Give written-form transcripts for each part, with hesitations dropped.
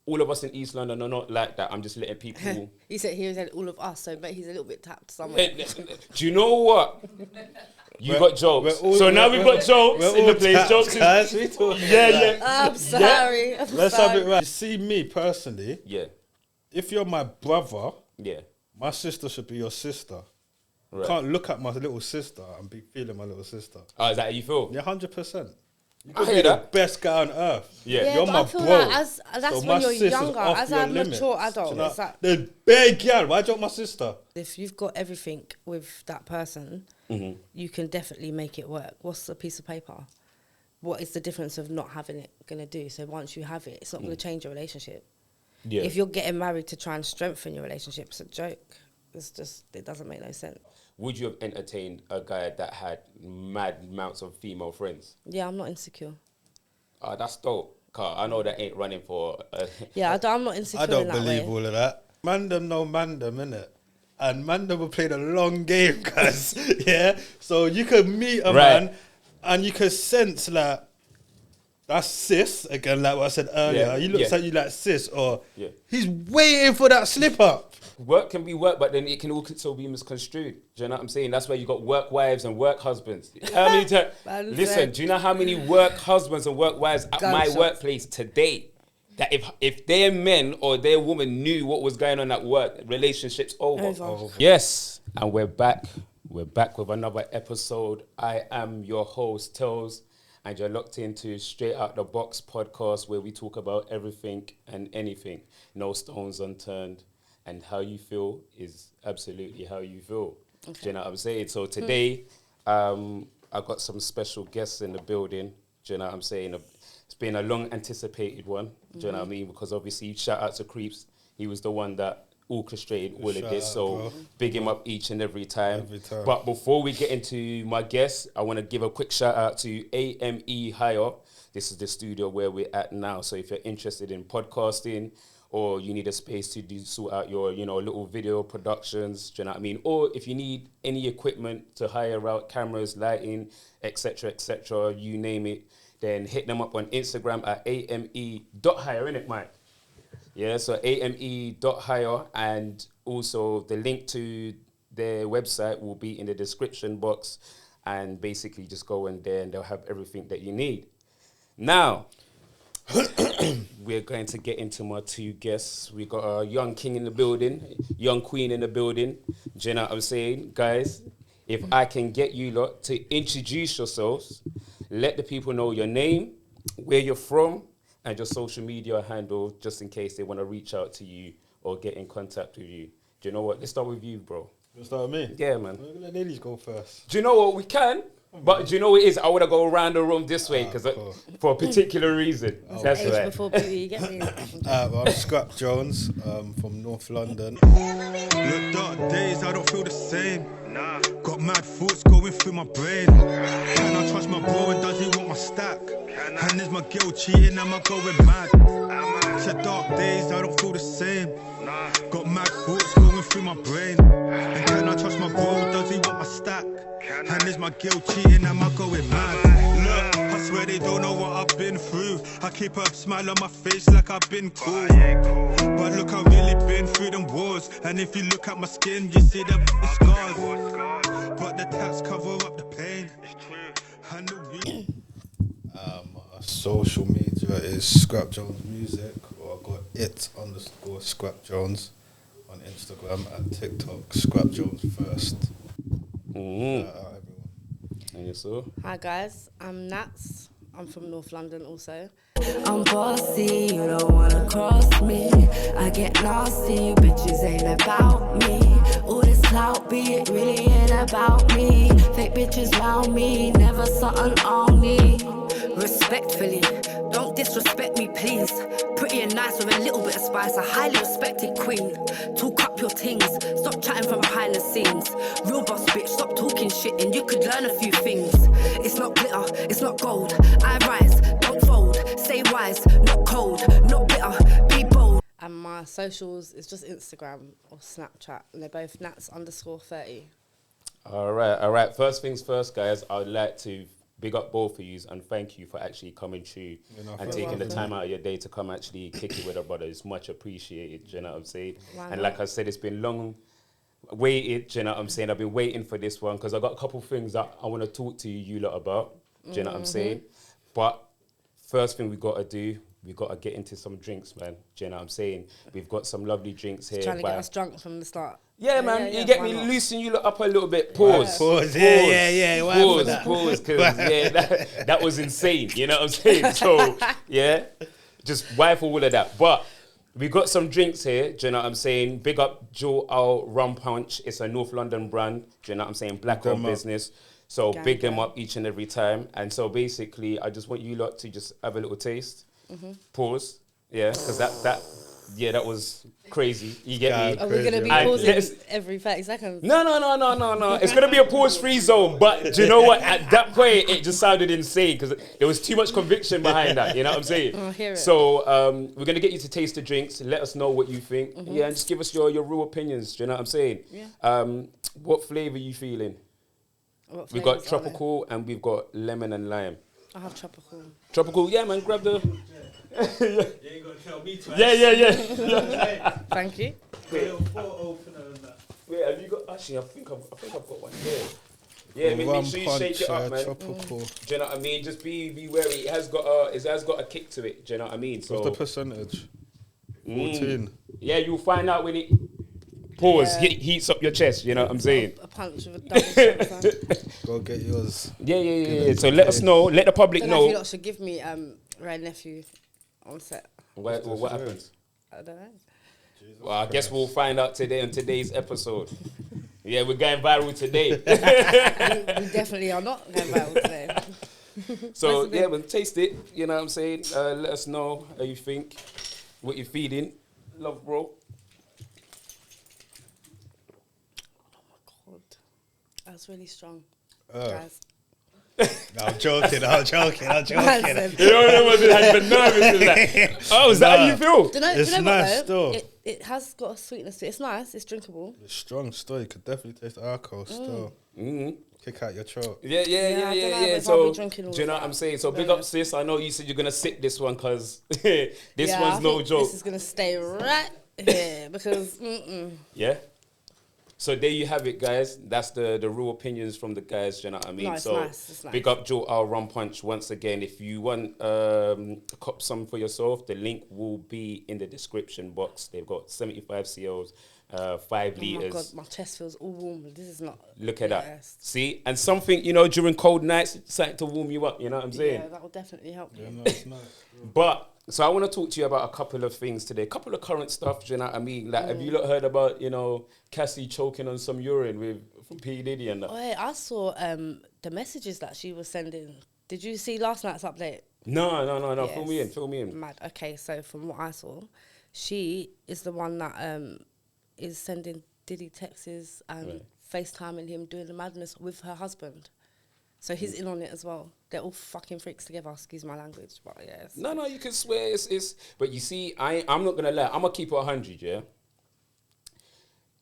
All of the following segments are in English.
all of us in East London are not like that. I'm just letting people. He said all of us, so but he's a little bit tapped somewhere. Do you know what? You got jokes. So now we've got jokes in the place. Jokes. Yeah. I'm sorry. Yeah. Let's have it right. You see me personally. Yeah. If you're my brother, yeah, my sister should be your sister. Right. Can't look at my little sister and be feeling my little sister. Oh, is that how you feel? Yeah, 100%. You I could hear be that. the best guy on earth. Yeah, you're but my I feel bro. like that's so when you're sister's younger. off As your a limits. mature adult, Do you know, it's like the big girl. Why don't my sister? if you've got everything with that person, you can definitely make it work. What's a piece of paper? What is the difference of not having it going to do? So once you have it, it's not going to change your relationship. Yeah. If you're getting married to try and strengthen your relationship, it's a joke. It doesn't make no sense. Would you have entertained a guy that had mad amounts of female friends? Yeah, I'm not insecure. That's dope. Car, I know that ain't running for. Yeah, I'm not insecure. I don't in that believe way. all of that. Mandem know mandem, innit? And mandem will play the long game, guys. Yeah? So you could meet a man and you could sense like, that's sis, again, like what I said earlier. Yeah, He looks at you like sis, or he's Yeah. waiting for that slip up. Work can be work, but then it can also be misconstrued. Do you know what I'm saying? That's why you got work wives and work husbands. How many times? Listen, do you know how many work husbands and work wives at my workplace today? That if their men or their woman knew what was going on at work, relationships over. Yes, and we're back. We're back with another episode. I am your host, Tailz, and you're locked into Straight Out the Box podcast, where we talk about everything and anything. No stones unturned. And how you feel is absolutely how you feel. Okay. Do you know what I'm saying? So today, I've got some special guests in the building. Do you know what I'm saying? It's been a long anticipated one. Do you know what I mean? Because obviously, shout out to Creeps. He was the one that orchestrated all of this. So big him up each and every time. But before we get into my guests, I want to give a quick shout out to AME Hire. This is the studio where we're at now. So if you're interested in podcasting, or you need a space to sort out your, little video productions, do you know what I mean? Or if you need any equipment to hire out, cameras, lighting, etc., you name it, then hit them up on Instagram at ame.hire, innit, Mike? Yeah, so ame.hire, and also the link to their website will be in the description box, and basically just go in there and they'll have everything that you need. Now, we're going to get into my two guests. We got a young king in the building, young queen in the building. Do you know what I'm saying? Guys, if I can get you lot to introduce yourselves, let the people know your name, where you're from, and your social media handle, just in case they want to reach out to you or get in contact with you. Do you know what? Let's start with you, bro. You start with me? Yeah, man. We're going to let ladies go first. Do you know what? We can. But do you know what it is? I want to go around the room this way because for a particular reason. That's right. Before beauty, you get me? Well, I'm Scrap Jones from North London. Look, dark days, I don't feel the same. Nah. Got mad thoughts going through my brain. Can I trust my bro and does he want my stack? And is my girl cheating? Am I going mad? Said dark days, I don't feel the same. Nah. Got mad thoughts going through my brain. And can I trust my bro? Does he want my stack? And is my girl cheating? Am I going mad? Look, I swear they don't know what I've been through. I keep a smile on my face like I've been cool. But look, I've really been through them wars. And if you look at my skin, you see the scars. But the tats cover up the pain. And the social media is Scrap Jones Music, or I got _Scrap Jones on Instagram and TikTok. Scrap Jones first. Everyone. And yourself? Hi guys, I'm Nattz. I'm from North London also. I'm bossy, you don't wanna cross me. I get nasty, you bitches ain't about me. All this clout, be it really ain't about me. Fake bitches round me, never something on me. Respectfully, don't disrespect me please. Pretty and nice with a little bit of spice, a highly respected queen. Talk up your things, stop chatting from behind the scenes. Real boss bitch, stop talking shit and you could learn a few things. It's not glitter, it's not gold. I rise, don't fold, stay wise, not cold, not bitter, be bold. And my socials is just Instagram or Snapchat, and they're both Nattz_30. All right. First things first, guys. I would like to big up both of you, and thank you for actually coming through and taking the time out of your day to come actually kick it with our brother. It's much appreciated, do you know what I'm saying? And like I said, it's been long waited, do you know what I'm saying? I've been waiting for this one because I got a couple things that I want to talk to you lot about, do you know what I'm saying? But first thing we got to do, we got to get into some drinks, man. Do you know what I'm saying? We've got some lovely drinks here. Trying to get us drunk from the start. Yeah, man. You get me, loosen you lot up a little bit. Pause. Pause. Yeah. Pause. Because that was insane. You know what I'm saying? So yeah, just wipe all of that. But we got some drinks here. Do you know what I'm saying? Big up Jewel Isle Rum Punch. It's a North London brand. Do you know what I'm saying? Black-owned business. So big them up each and every time. And so basically, I just want you lot to just have a little taste. Pause. Yeah, because that was crazy. You get me? Are we going to be pausing every 30 seconds? No. It's going to be a pause-free zone. But do you know what? At that point, it just sounded insane because there was too much conviction behind that. You know what I'm saying? I hear it. So we're going to get you to taste the drinks. Let us know what you think. Yeah, and just give us your real opinions. Do you know what I'm saying? Yeah. What flavour are you feeling? We've got tropical and we've got lemon and lime. I have tropical. Tropical, yeah, man. Grab the... You ain't got to tell me twice. Yeah. Thank you. Wait, opener and that. Wait, have you got... Actually, I think I've got one here. Yeah, make sure you shake it up, man. Tropical. Do you know what I mean? Just be wary. It has got a kick to it. Do you know what I mean? So what's the percentage? 14. Yeah, you'll find out when it... Pause. Yeah. Heats up your chest. You know what I'm saying? A punch with a double strength. Go get yours. Yeah. So let us know. Let the public I don't know if you know. lot should give me Red Nephew on set. What happens? I don't know. Well, I guess we'll find out today on today's episode. Yeah, we're going viral today. We definitely are not going viral today. So yeah, we'll taste it. You know what I'm saying? Let us know how you think, what you're feeding. Love, bro. That's really strong, guys. I'm joking. You know what has been nervous with that. Oh, is that how you feel? Do you know It's what, nice though? still. It has got a sweetness to it. It's nice. It's drinkable. It's strong still. You could definitely taste the alcohol still. Kick out your throat. I don't know if So, I'll be drinking all do you know of what I'm that. saying? So, big up, sis. I know you said you're going to sit this one because this I one's no think joke. This is going to stay right here because... Yeah? So there you have it, guys. That's the real opinions from the guys, do you know what I mean? No, it's so nice. It's nice. Big up Jewel Isle Rum Punch once again. If you want cop some for yourself, the link will be in the description box. They've got 75 CLs, 5 litres. Oh my God, my chest feels all warm. This is not... Look at that. See? And something, during cold nights, something to warm you up, you know what I'm saying? Yeah, that will definitely help you. No, it's nice. But, so I want to talk to you about a couple of things today. A couple of current stuff, do you know what I mean? Like, have you lot heard about, Cassie choking on some urine from P. Diddy and that? Oh, hey, I saw the messages that she was sending. Did you see last night's update? No. Yes. Fill me in. Mad. Okay, so from what I saw, she is the one that is sending Diddy texts and FaceTiming him doing the madness with her husband. So he's in on it as well. They're all fucking freaks together. Excuse my language, but yes. No, you can swear it's. But you see, I'm not gonna lie. I'm gonna keep it 100. Yeah.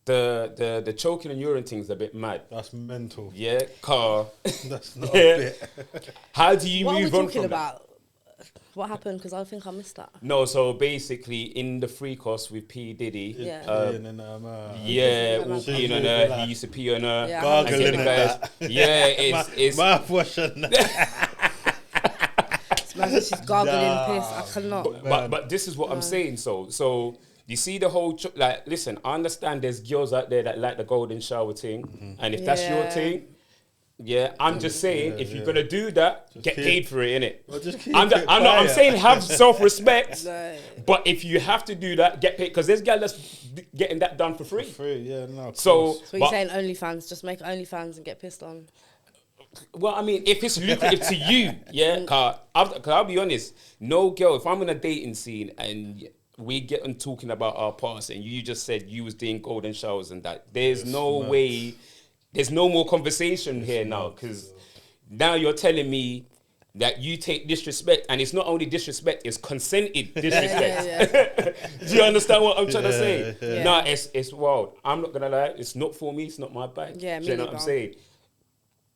The choking and urine thing's a bit mad. That's mental. Yeah, car. That's not a bit. How do you What are we move on talking from about? What happened? Because I think I missed that. No, so basically in the free cost with P. Diddy. Yeah. All peeing on her. He used to pee on her. Yeah, Gargling and and guys, that. yeah, it's Mouthwash and Imagine she's gargling piss. I cannot. But this is what I'm saying. So you see the whole listen. I understand there's girls out there that like the golden shower thing, and if that's your thing, I'm just saying if you're gonna do that, get paid for it, innit? Well, just keep I'm saying have self-respect, No. but if you have to do that, get paid because there's girls that's getting that done for free. So you're saying OnlyFans? Just make OnlyFans and get pissed on. Well, I mean, if it's lucrative to you, cause I'll be honest, no girl, if I'm in a dating scene and we get on talking about our past and you just said you was doing golden showers and that, there's no way, there's no more conversation here now, because now you're telling me that you take disrespect, and it's not only disrespect, it's consented disrespect. Do you understand what I'm trying to say? Yeah. No, it's wild. I'm not going to lie, it's not for me, it's not my bag. Yeah, Do you know what I'm saying?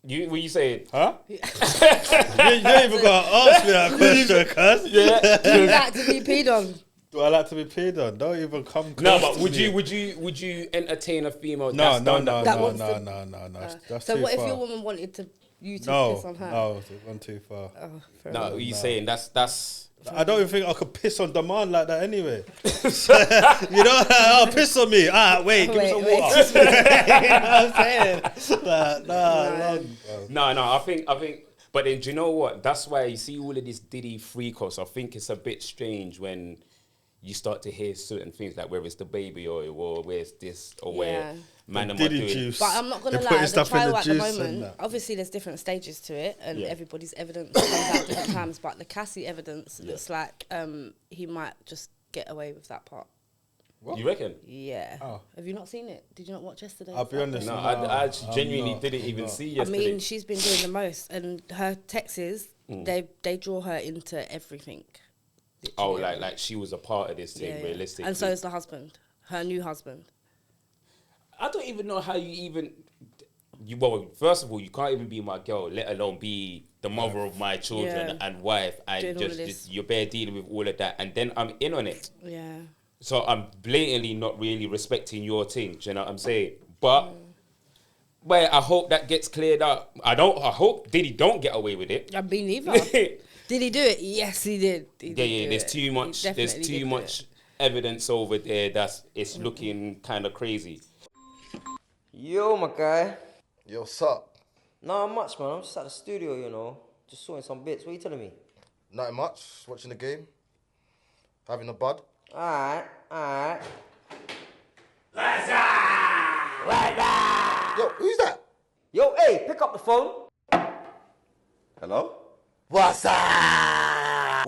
What you saying? Huh? you ain't even got to ask me that question, cuz. Yeah. Do you like to be peed on? Do I like to be paid on? Don't even come close No, but to would me. you entertain a female? No. That's That's So too what if far. your woman wanted to piss on her? No, it's gone too far. Oh, fair No, enough. what you saying? That's. I don't even think I could piss on demand like that anyway. You know, oh, piss on me. Wait, give me some Wait. water. You know what I'm saying? Long, bro. No, I think, but then do you know what? That's why you see all of this Diddy freakos. I think it's a bit strange when you start to hear certain things like where it's the baby oil or where's this or where man am I Diddy doing. juice. But I'm not going to They're lie, putting the stuff in trial the at the juice and moment, that. obviously there's different stages to it and Yeah. everybody's evidence comes out at different times, but the Cassie evidence looks like he might just get away with that part. What? You reckon? Yeah. Oh. Have you not seen it? Did you not watch yesterday? I'll be honest. No, No, I genuinely not. didn't I'm even not. see I yesterday. mean, she's been doing the most and her texts, they draw her into everything. Oh, Literally like she was a part of this thing, Yeah. realistically. And so is the husband, her new husband. I don't even know how you even. Well, first of all, you can't even be my girl, let alone be the mother of my children Yeah. and wife, and Doing all of just this. you're bare dealing with all of that, and then I'm in on it. Yeah. So I'm blatantly not really respecting your thing. Do you know what I'm saying? But, well, I hope that gets cleared up. I hope Diddy don't get away with it. I mean, neither. Did he do it? Yes, he did. He did Yeah. do There's it. too He much. There's definitely too did do much it. evidence over there. It's looking kind of crazy. Yo, my guy. Yo, what's up? Not much, man. I'm just at the studio, you know. Just sorting some bits. What are you telling me? Nothing much. Watching the game. Having a bud. Alright. Yo, who's that? Yo, hey, pick up the phone. Hello? What's up?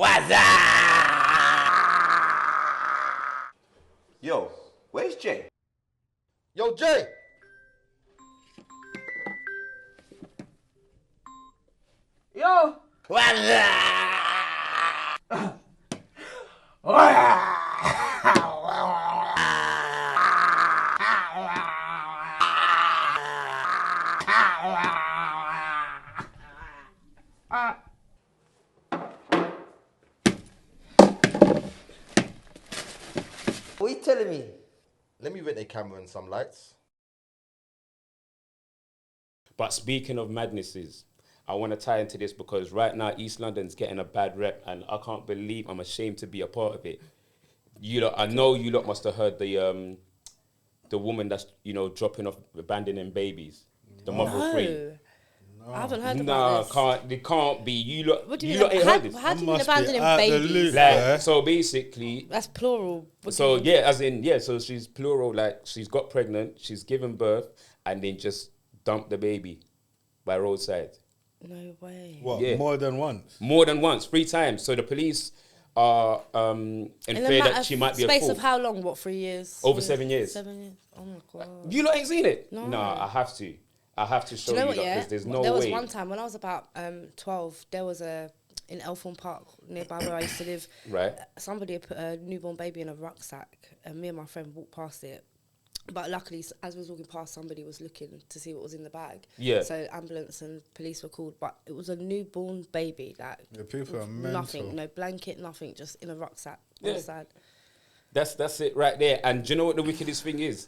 Yo, where's Jay? Yo, Jay. Yo! What are you telling me? Let me rent a camera and some lights. But speaking of madnesses, I want to tie into this because right now East London's getting a bad rep, and I can't believe I'm ashamed to be a part of it. I know you lot must have heard the woman that's dropping off, abandoning babies, the mother of three. No. I haven't heard about Nah, this. they can't be. You lot, What do you you lot mean? ain't heard this. How do you mean must be abandoning out the babies? loop. Like, Yeah. so basically, That's plural. What do so you mean? so she's plural. Like she's got pregnant, she's given birth, and then just dumped the baby by roadside. No way. What? Yeah. More than once? More than once, 3 times. So the police are in fear that she might be a space fool. of how long? What, 3 years? Over 7 years. 7 years. Oh my god. You lot ain't seen it? No. Nah, I have to. I have to show Do you know you what? Yeah. because there's no there was way. one time when I was about 12. There was in Elthorne Park nearby where I used to live. Right. Somebody had put a newborn baby in a rucksack, and me and my friend walked past it. But luckily, as we was walking past, somebody was looking to see what was in the bag. Yeah. So ambulance and police were called, but it was a newborn baby. Like Yeah, people are nothing, mental. no blanket, nothing, just in a rucksack on Yeah. the side. That's it right there. And do you know what the wickedest thing is?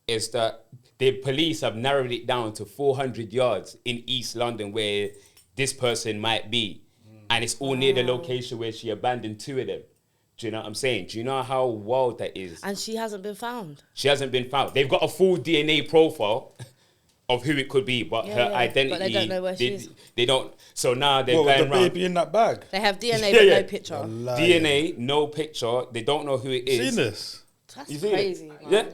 Is that the police have narrowed it down to 400 yards in East London where this person might be. And it's all near the location where she abandoned 2 of them. Do you know what I'm saying? Do you know how wild that is? And she hasn't been found. She hasn't been found. They've got a full DNA profile of who it could be, but Yeah, her yeah, identity... but they don't know where she is. They don't... So now they're What, with going the around... baby in that bag? They have DNA Yeah, but yeah. no picture. DNA, no picture. They don't know who it is. Seen this? That's You see crazy. it? Man. Yeah.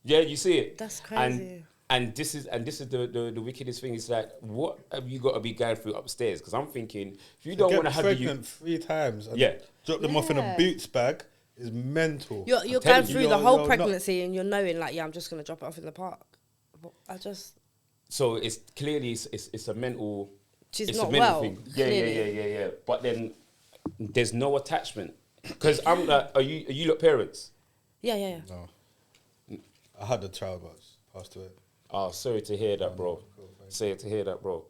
Yeah, you see it. That's crazy. And this is the wickedest thing. Is like, what have you got to be going through upstairs? Because I'm thinking, if you don't Get want to have pregnant 3 times and Yeah. drop them off in a Yeah. boots bag is mental. You're telling going you, through the you're whole not- pregnancy and you're knowing like, yeah, I'm just gonna drop it off in the park. I just So it's clearly it's a mental. She's it's not a mental well, thing. clearly. Yeah. But then there's no attachment. Because I'm like, are you lot parents? yeah. No. I had a child, but it's passed away. Oh, sorry to hear that, bro. Sorry to hear that, bro.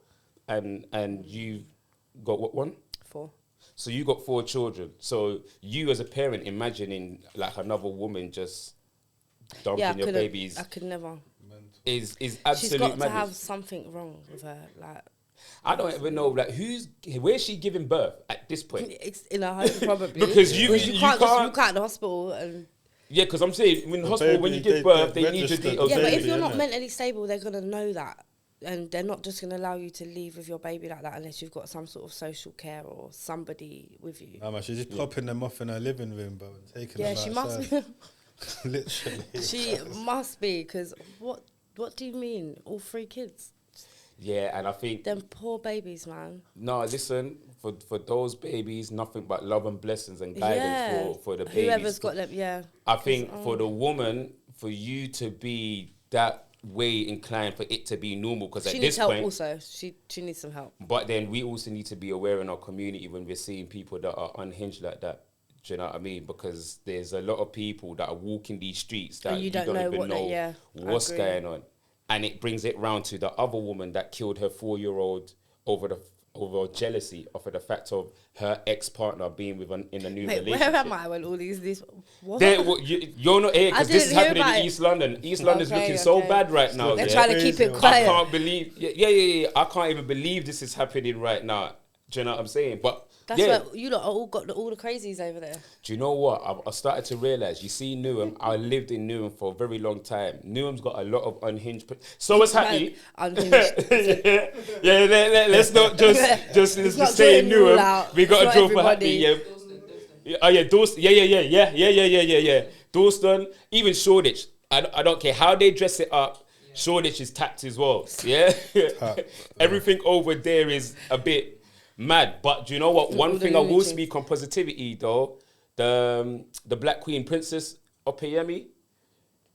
And you got what one? 4. So you got 4 children. So you as a parent imagining like another woman just dumping your babies. I could never. Is absolute She's got madness. to have something wrong with her. Like, I don't even know like where's she giving birth at this point? it's in a home probably. Because you can't just walk out of the hospital and. Yeah, because I'm saying in the hospital baby, when you give birth, they need your registered details. Yeah, but baby, if you're not innit? mentally stable, they're gonna know that, and they're not just gonna allow you to leave with your baby like that unless you've got some sort of social care or somebody with you. Nah, man, she's just popping them off in her living room, bro. Taking Yeah, them she outside. must. Literally. She must be, because what do you mean? All 3 kids? Yeah, and I think Them poor babies, man. no, listen, for those babies, nothing but love and blessings and guidance for the babies. Whoever's got them, yeah. I think for the woman, for you to be that way inclined for it to be normal, because at She this needs help point, also. She needs some help. but then we also need to be aware in our community when we're seeing people that are unhinged like that. Do you know what I mean? Because there's a lot of people that are walking these streets that And you don't know even what know what's agree. going on. And it brings it round to the other woman that killed her 4-year-old over jealousy of the fact of her ex-partner being with in a new Wait, relationship. where am I when all this? What? You're not here because this is didn't hear happening about in it. East London. East London's Okay, looking so okay. bad right now. They're yeah? trying to keep it I quiet. can't believe. Yeah. I can't even believe this is happening right now. Do you know what I'm saying? But That's yeah. where you lot are all got all the crazies over there. Do you know what? I started to realise, you see Newham, I lived in Newham for a very long time. Newham's got a lot of unhinged... So what's happening? Unhinged. Let's not just let's just say in Newham. We got to draw for happy, yeah. Oh yeah, Dalston, yeah. Dalston, even Shoreditch. I don't care how they dress it up. Shoreditch is tapped as well, yeah? Everything over there is a bit... mad, but do you know what? One thing I will speak on positivity though, the Black Queen Princess Opeyemi,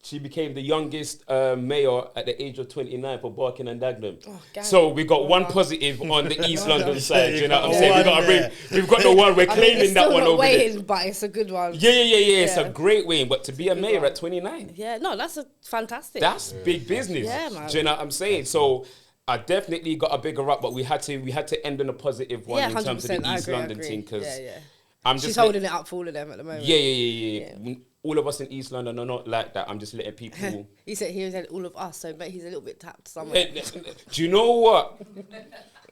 she became the youngest mayor at the age of 29 for Barking and Dagenham. So we got one positive on the East London side. Do you know what I'm saying? We've got the one. We're claiming that one over there. But it's a good one. Yeah. It's a great win, but to be a mayor at 29, yeah, no, that's a fantastic. that's big business. Yeah, man. Do you know what I'm saying? So. I definitely got a bigger up, but we had to end on a positive one in terms of the East London thing, because I'm just she's holding it up for all of them at the moment. Yeah. All of us in East London are not like that. I'm just letting people. He said all of us, so but he's a little bit tapped somewhere. Do you know what?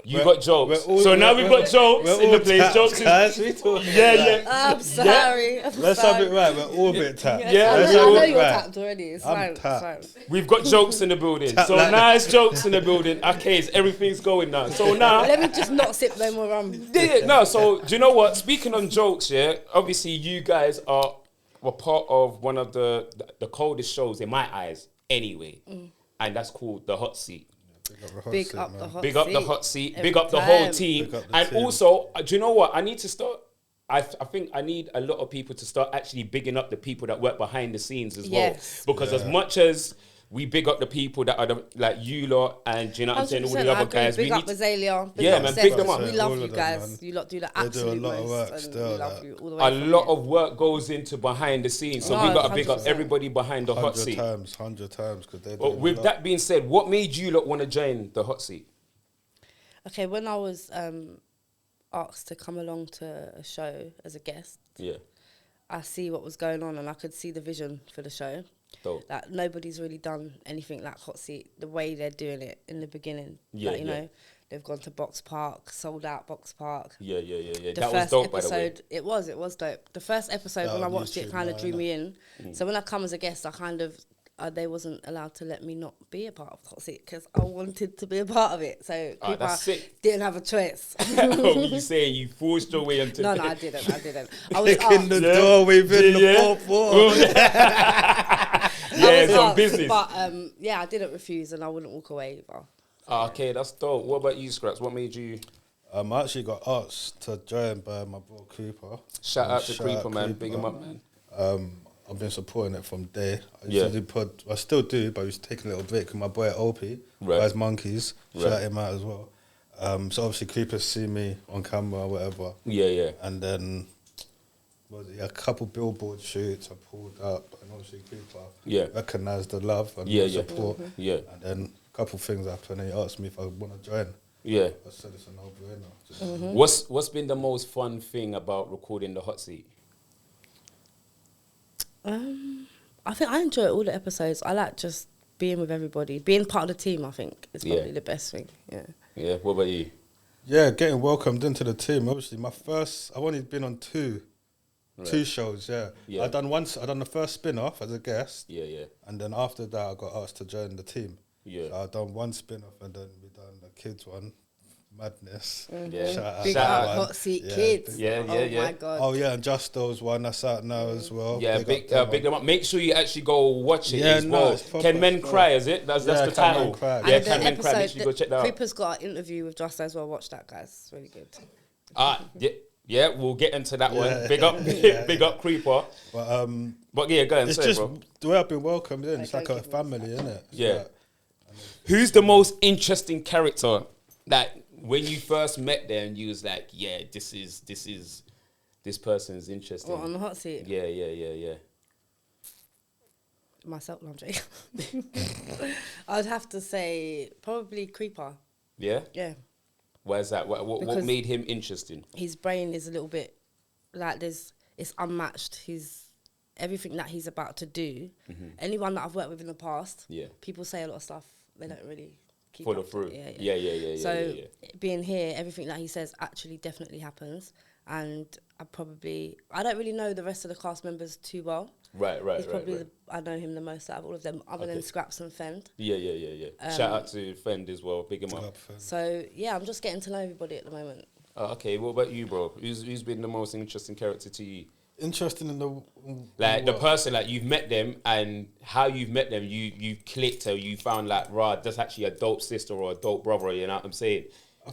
You got jokes. So now we've got jokes in the place. Jokes is... Yeah. I'm sorry. Let's have it right. We're all a bit tapped. Yeah, I know you're tapped already. It's fine. tapped. It's fine. We've got jokes in the building. So nice jokes in the building. Okay, everything's going now. So now... Let me just not sip no more rum. No, so do you know what? Speaking on jokes, yeah, obviously you guys were part of one of the coldest shows in my eyes anyway. And that's called The Hot Seat. Big up the hot seat. Big up the hot seat. Every Big up the time. whole team. Big up the And team. also, do you know what? I need to start. I think I need a lot of people to start actually bigging up the people that work behind the scenes as Yes. well. Because as much as we big up the people that are like you lot and, do you know what I'm saying, all the other guys. Big We up need Azalea. Yeah, up man, Seth. big them up. We All love of you them, guys. man. You lot do the They do a absolute lot of most, work and still, we love like, you all the way a from lot here. of work goes into behind the scenes. So No, we got to big up 100%. everybody behind the hot 100 seat. times, 100 times. Because they do But a with lot. that being said, what made you lot want to join the hot seat? Okay, when I was asked to come along to a show as a guest, Yeah. I see what was going on and I could see the vision for the show. Dope. Like nobody's really done anything like Hot Seat the way they're doing it in the beginning. Yeah, like, you yeah. know, they've gone to Box Park, sold out Box Park. Yeah. The That was first dope, by the way. episode, it was dope. The first episode That when I on watched it YouTube kind of now, drew innit? me in. So when I come as a guest, I kind of they wasn't allowed to let me not be a part of Hot Seat because I wanted to be a part of it. So people that's sick. didn't have a choice. Oh, you saying you forced your way into No, I didn't. I was in the asked. door, we've been the Yeah. 4-4. Yeah, was some asked, business. But I didn't refuse and I wouldn't walk away either. Okay, that's dope. What about you, Scraps? What made you... I actually got asked to join by my bro Cooper. Shout out to Shout Creeper, out man. Cooper. Big him up, man. I've been supporting it from day. I Yeah. used to do pod, I still do, but I used to take a little break with my boy Opie, Right. Guys Monkeys. Right. Shout him out as well. So obviously Creepers see me on camera or whatever. Yeah. And then a couple billboard shoots. I pulled up, and obviously people recognised the love and the support. Yeah. And then a couple things happened, and he asked me if I want to join. Yeah. I said it's a no-brainer. What's been the most fun thing about recording the hot seat? I think I enjoy all the episodes. I like just being with everybody. Being part of the team, I think, is probably the best thing. Yeah. Yeah, what about you? Yeah, getting welcomed into the team. Obviously, I've only been on two shows, yeah. I done the first spin-off as a guest. Yeah. And then after that, I got asked to join the team. Yeah. So I done one spin-off, and then we done the kids one. Madness. Yeah. Big up Hot Seat Kids. Yeah. My God. Oh yeah, and Just Those one that's out now as well. Yeah, big them up. Make sure you actually go watch it as well. Can Men Cry, is it? That's the title. Yeah, Can Men Cry. Make sure you go check that out. Creeper's got an interview with Just as well. Watch that, guys. It's really good. Yeah, we'll get into that one. Big up Creeper. But yeah, go ahead and say, bro. The way I've been welcomed in, it's like a family, isn't it? Yeah. Who's the most interesting character that when you first met them, you was like, yeah, this person is interesting. What, on the hot seat? Yeah. Myself, no, I'm joking. I'd have to say probably Creeper. Yeah? Yeah. Why is that? What made him interesting? His brain is a little bit like it's unmatched. Everything that he's about to do. Anyone that I've worked with in the past, people say a lot of stuff they don't really follow through. Yeah. So being here, everything that he says actually definitely happens, and I don't really know the rest of the cast members too well. Right. He's probably I know him the most out of all of them, other than Scraps and Fend. Yeah. Shout out to Fend as well. Big him up. So yeah, I'm just getting to know everybody at the moment. Okay, what about you, bro? Who's been the most interesting character to you? Interesting in the the person, like you've met them and how you've met them, you clicked or you found like, right, that's actually a dope sister or a dope brother. You know what I'm saying?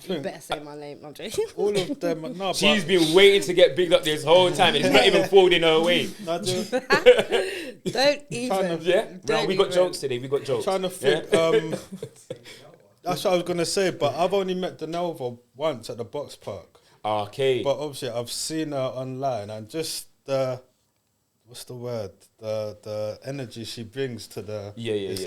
You better say my name, I'm joking. All of them. No, she's been waiting to get bigged up this whole time, and it's not even folding her away. Don't even. No, we got jokes today. We got jokes. Trying to think. That's what I was gonna say, but I've only met Denelva once at the box park. Okay. But obviously, I've seen her online, and just what's the word? The energy she brings to the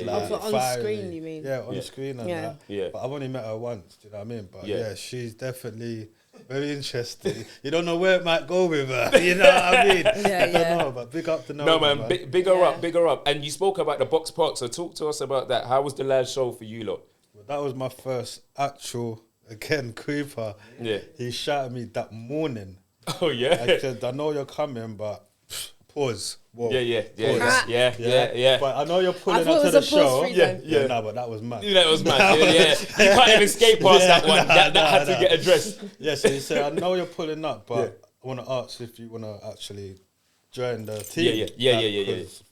Like on screen, you mean? Yeah, on screen and that. Yeah. But I've only met her once. Do you know what I mean? But yeah, she's definitely very interesting. You don't know where it might go with her. You know what I mean? I don't know, but big up to No, man. Big her up. And you spoke about the box park, so talk to us about that. How was the last show for you lot? Well, that was my first actual, again, Creeper. Yeah. He shouted me that morning. Oh, yeah? I said, I know you're coming, but pause. Whoa. Yeah. But I know you're pulling up to the show. Yeah. No, but that was mad. That was mad. Yeah. You can't even skate past that one. That had to get addressed. Yeah, so he said, I know you're pulling up, but I want to ask if you want to actually join the team. Yeah.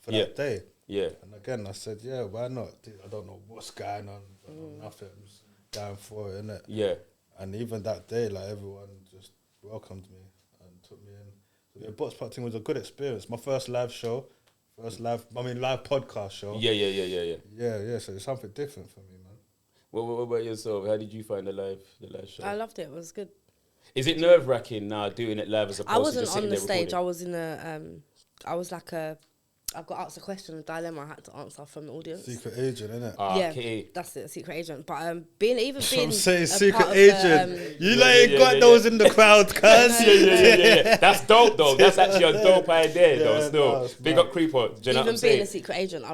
For that day. Yeah. And again, I said, yeah, why not? I don't know what's going on. I don't know nothing. I'm just going for it, innit? Yeah. And even that day, like, everyone just welcomed me and took me in. So the box park thing was a good experience. My first live show. Live podcast show. Yeah. Yeah, so it's something different for me, man. What about yourself? How did you find the live show? I loved it. It was good. Is it nerve-wracking now doing it live as opposed to just sitting there recording? I wasn't on the stage. I was in I was like I got asked a question, a dilemma I had to answer from the audience. Secret agent, innit? Yeah, that's it, secret agent. But being I'm saying secret agent. You ain't got those in the crowd, cuz. Yeah. That's dope, though. That's actually a dope idea, though. Still, big up Creeper. Do you know what I'm saying? Being a secret agent,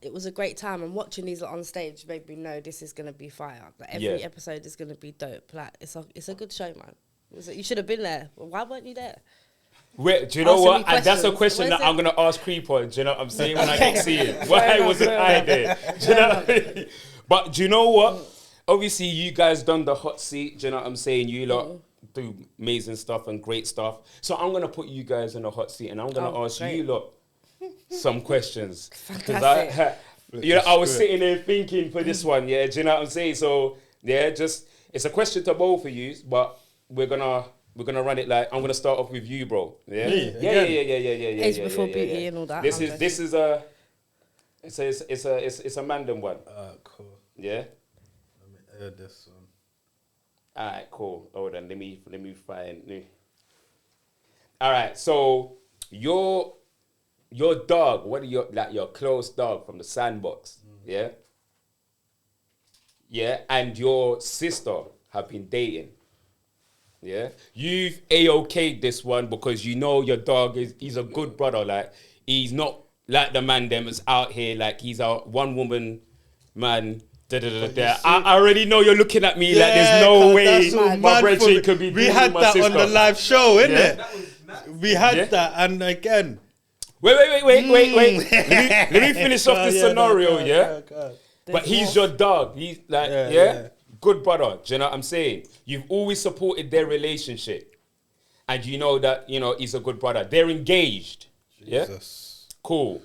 it was a great time. And watching these on stage made me know this is gonna be fire. Like every episode is gonna be dope. Like it's a good show, man. You should have been there. Why weren't you there? Wait, do you know what? And that's a question that I'm going to ask Creeper. Do you know what I'm saying? When I get see it. Why wasn't I there? Do you know what I mean? But do you know what? Obviously, you guys done the hot seat. Do you know what I'm saying? You lot do amazing stuff and great stuff. So I'm going to put you guys in the hot seat and I'm going to ask you lot some questions. Because I was sitting there thinking for this one, yeah? Do you know what I'm saying? So, yeah, it's a question to both of you, but we're gonna run it like I'm gonna start off with you, bro. Yeah, yeah. Age before beauty and all that. This is a Mandem one. Cool. Yeah. Let me air this one. All right, cool. Hold on, let me find. All right, so your dog, what are your close dog from the sandbox, yeah? Yeah, and your sister have been dating. Yeah, you've A-okayed this one because you know your dog he's a good brother. Like, he's not like the man them is out here like he's a one woman man. I already know you're looking at me like there's no way my brethren could be. We had that on the live show, innit? We had that, and again. Wait. Let me finish off this scenario, God. But he's your dog. He's like, good brother. Do you know what I'm saying? You've always supported their relationship. And you know that, he's a good brother. They're engaged. Jesus. Yeah? Cool.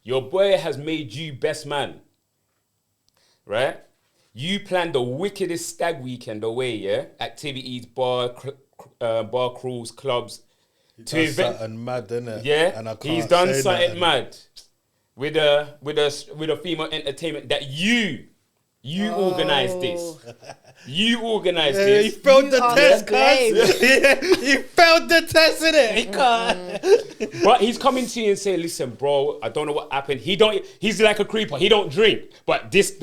Your boy has made you best man. Right? You planned the wickedest stag weekend away, yeah? Activities, bar cruise, clubs. He's done something mad, innit? Yeah, and I can't he's done say something mad with a female entertainment that you organised this. You organised this. He failed the test, cuz. He failed the test, innit? He can't. But he's coming to you and saying, listen, bro, I don't know what happened. He's like a creeper. He don't drink. But this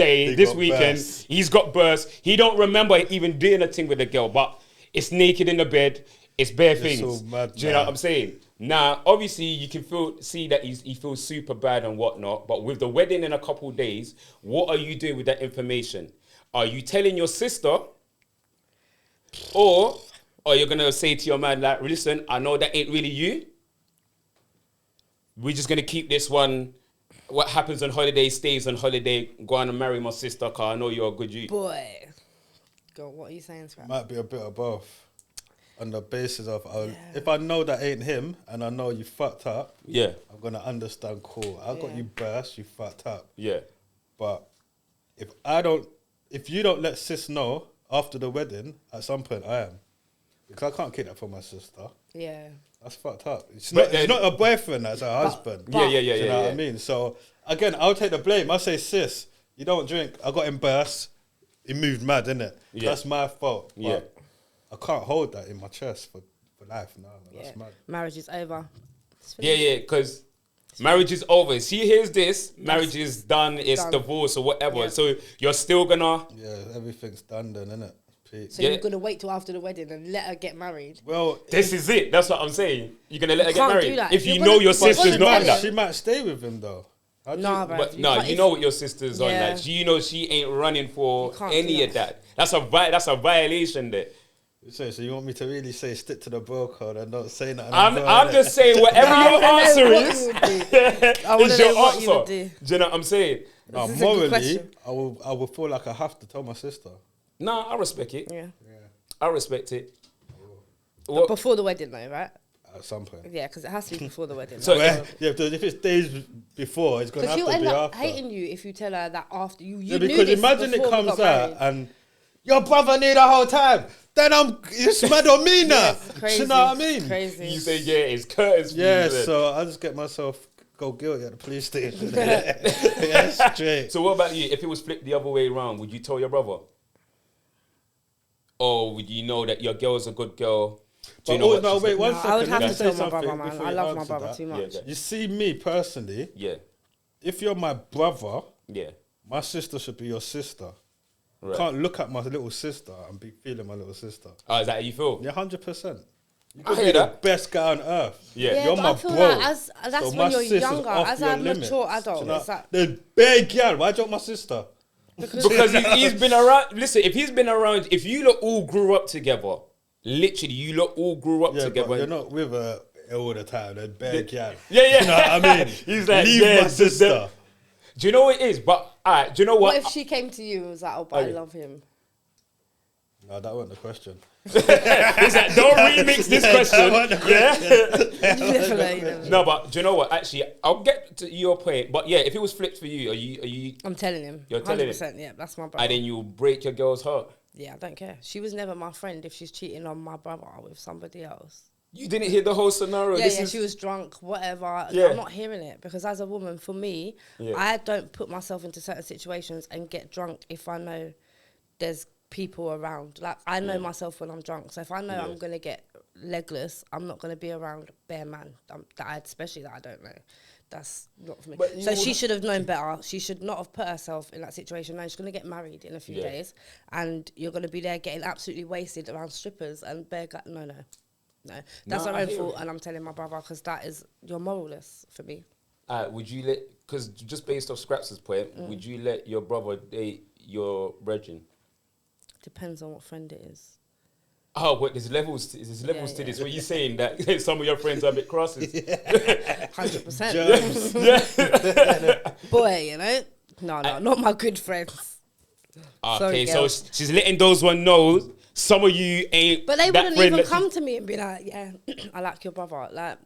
weekend, he's got burst. He don't remember even doing a thing with a girl. But it's naked in the bed. It's bare things. So mad, do you know what I'm saying? Now, obviously, you can see that he feels super bad and whatnot. But with the wedding in a couple of days, what are you doing with that information? Are you telling your sister, or are you gonna say to your man like, listen, I know that ain't really you. We're just gonna keep this one. What happens on holiday stays on holiday. Go on and marry my sister, cause I know you're a good youth. Boy, God, what are you saying, Scrap? Might be a bit of both. On the basis of, if I know that ain't him and I know you fucked up, I'm gonna understand. Cool, I got you burst, you fucked up. Yeah, but if you don't let sis know after the wedding, at some point I am, because I can't keep that for my sister. Yeah, that's fucked up. It's not a boyfriend, that's a husband. Yeah. You know what I mean? So again, I'll take the blame. I say, sis, you don't drink. I got him burst. He moved mad, innit? Yeah. That's my fault. Yeah. I can't hold that in my chest for life. No, that's mad. Marriage is over. Yeah, because marriage is over. She hears this, marriage is done, it's divorce or whatever. Yeah. So you're still gonna... Yeah, everything's done then, innit? So you're gonna wait till after the wedding and let her get married? Well, this is it. That's what I'm saying. You're gonna let her get can't married. do that. If you know your sister's not on that. She might stay with him though. Nah, bro. But no, you know what your sister's on. Like, you know she ain't running for any of that. That's a violation there. So you want me to really say stick to the bro code and not say nothing? I'm just saying whatever your answer is, is your answer. Do you know what I'm saying? No, morally, I will feel like I have to tell my sister. No, I respect it. Yeah. I respect it. But before the wedding though, right? At some point. Yeah, because it has to be before the wedding. So if it's days before, it's going to have to be after. Because she'll end up hating you if you tell her that after you knew because this imagine it comes out married. and your brother knew the whole time. Then it's mad on me now. Crazy. You know what I mean? Crazy. You say, it's Curtis. Yeah, so I just get myself go guilty at the police station. Yeah, straight. So what about you? If it was flipped the other way around, would you tell your brother? Or would you know that your girl's a good girl? Wait, one second. I would have to tell my brother, man. I love my brother too much. Yeah, you see me personally, if you're my brother, my sister should be your sister. Right. Can't look at my little sister and be feeling my little sister. Oh, is that how you feel? Yeah, 100%. You I could hear be that. the best guy on earth. Yeah, you're my I feel bro. like that's when you're younger. As a mature adult, you know, it's like the big girl. Why don't my sister? Because he's been around. Listen, if he's been around, if you lot all grew up together, literally, you lot all grew up together. But you're not with her all the time. The big girl. Yeah. You know what I mean? He's like, leave my sister. Do you know what it is? But do you know what? What if she came to you and was like, "Oh, but I love him"? No, that wasn't the question. Don't remix this question. Yeah. No, but do you know what? Actually, I'll get to your point. But yeah, if it was flipped for you, are you? I'm telling him. You're telling him. 100%. Yeah, that's my brother. And then you break your girl's heart. Yeah, I don't care. She was never my friend if she's cheating on my brother with somebody else. You didn't hear the whole scenario. Yeah, she was drunk, whatever. Yeah. I'm not hearing it because as a woman, for me, I don't put myself into certain situations and get drunk if I know there's people around. Like, I know myself when I'm drunk. So if I know I'm going to get legless, I'm not going to be around bare man, especially that I don't know. That's not for me. So she should have known better. She should not have put herself in that situation. Now she's going to get married in a few days, and you're going to be there getting absolutely wasted around strippers and bare guy. No. That's her own fault, and I'm telling my brother, because you're moralless for me. Would you because just based off Scraps' point, would you let your brother date your brethren? Depends on what friend it is. Oh, what? There's levels to this. What are you saying? That some of your friends are a bit crosses? 100%. Boy, you know? No, not my good friends. Okay, so she's letting those one know some of you ain't. But they wouldn't even come to me and be like, yeah, I like your brother. Like,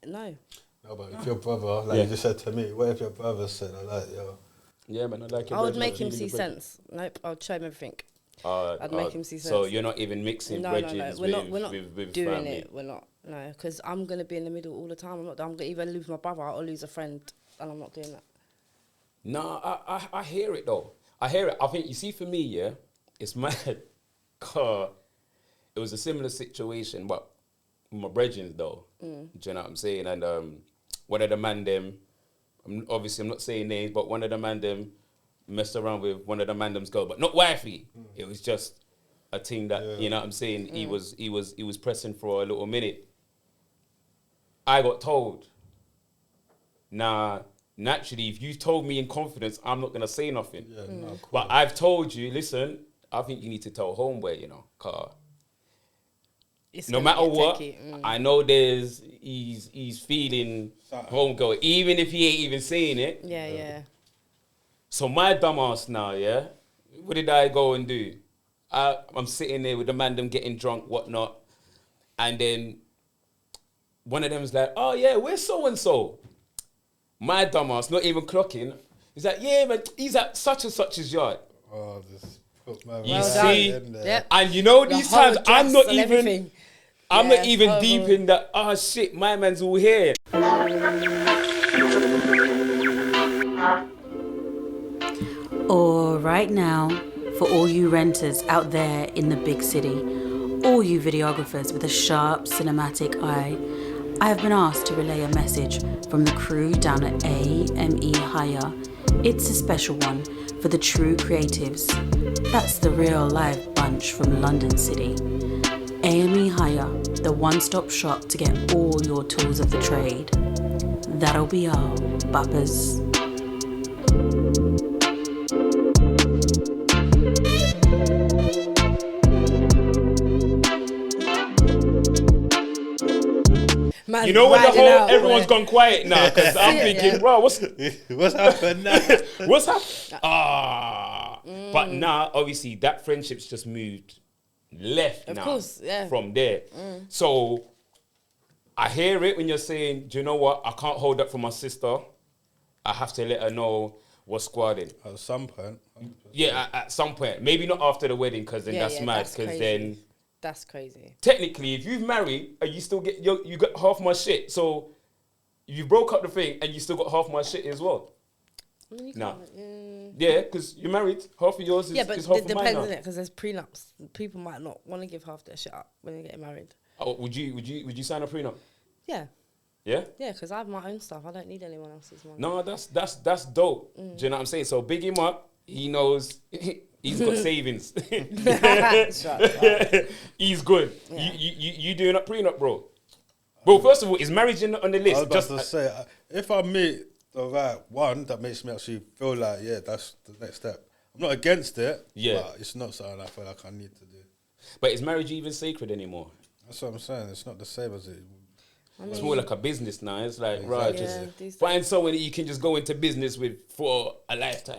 no. No, but if your brother, like you just said to me, what if your brother said, I like yo? Yeah, man, I like your brother. I would make him see sense. Nope, I would show him everything. I'd make him see sense. So you're not even mixing bridges we're not with doing family. it. We're not, no, because I'm going to be in the middle all the time. I'm going to either lose my brother or lose a friend, and I'm not doing that. No, I hear it though. I hear it. I think, you see, for me, yeah, it's mad. It was a similar situation, but with my brethren though. Do you know what I'm saying? And one of the man them, I'm not saying names, but one of the man them messed around with one of the man them's girl, but not wifey. It was just a thing that, you know what I'm saying, he was pressing for a little minute. I got told, nah, naturally, if you told me in confidence, I'm not going to say nothing. Yeah, no, cool. But I've told you, listen, I think you need to tell homeboy, you know, car. No matter what, I know he's feeling homegirl, even if he ain't even saying it. Yeah. So my dumbass now, yeah, what did I go and do? I'm sitting there with the man, them getting drunk, whatnot, and then one of them's like, oh yeah, where's so-and-so? My dumbass, not even clocking, he's like, yeah, man, he's at such and such's yard. Oh, this put my you see? Yep. And you know, these times, I'm not even deep in that, oh shit, my man's all here. Or right now, for all you renters out there in the big city, all you videographers with a sharp cinematic eye, I have been asked to relay a message from the crew down at AME Hire. It's a special one for the true creatives. That's the real live bunch from London City. AME Hire, the one-stop shop to get all your tools of the trade. That'll be all, buppers. You know when everyone's gone quiet now, because I'm thinking, bro, what's happened now? What's happened? But now, obviously, that friendship's just moved left of now course, yeah. from there. So I hear it when you're saying, do you know what? I can't hold up for my sister. I have to let her know what's squadding. At some point. 100%. Yeah, at some point. Maybe not after the wedding, because then that's mad. Because then... That's crazy. Technically, if you've married and you still get you got half my shit, so you broke up the thing and you still got half my shit as well. No. Yeah, because you're married. Half of yours is half of mine. Yeah, but it depends, isn't it? Because there's prenups. People might not want to give half their shit up when they get married. Oh, would you sign a prenup? Yeah. Yeah? Yeah, because I have my own stuff. I don't need anyone else's money. No, that's dope. Do you know what I'm saying? So big him up. He knows. He's got savings. He's good. Yeah. You doing a prenup, bro? Well, first of all, is marriage on the list? I was about to say, if I meet the right one that makes me actually feel like, yeah, that's the next step. I'm not against it, but it's not something I feel like I need to do. But is marriage even sacred anymore? That's what I'm saying. It's not the same as it. It's more like a business now. It's like, right, just find someone that you can just go into business with for a lifetime.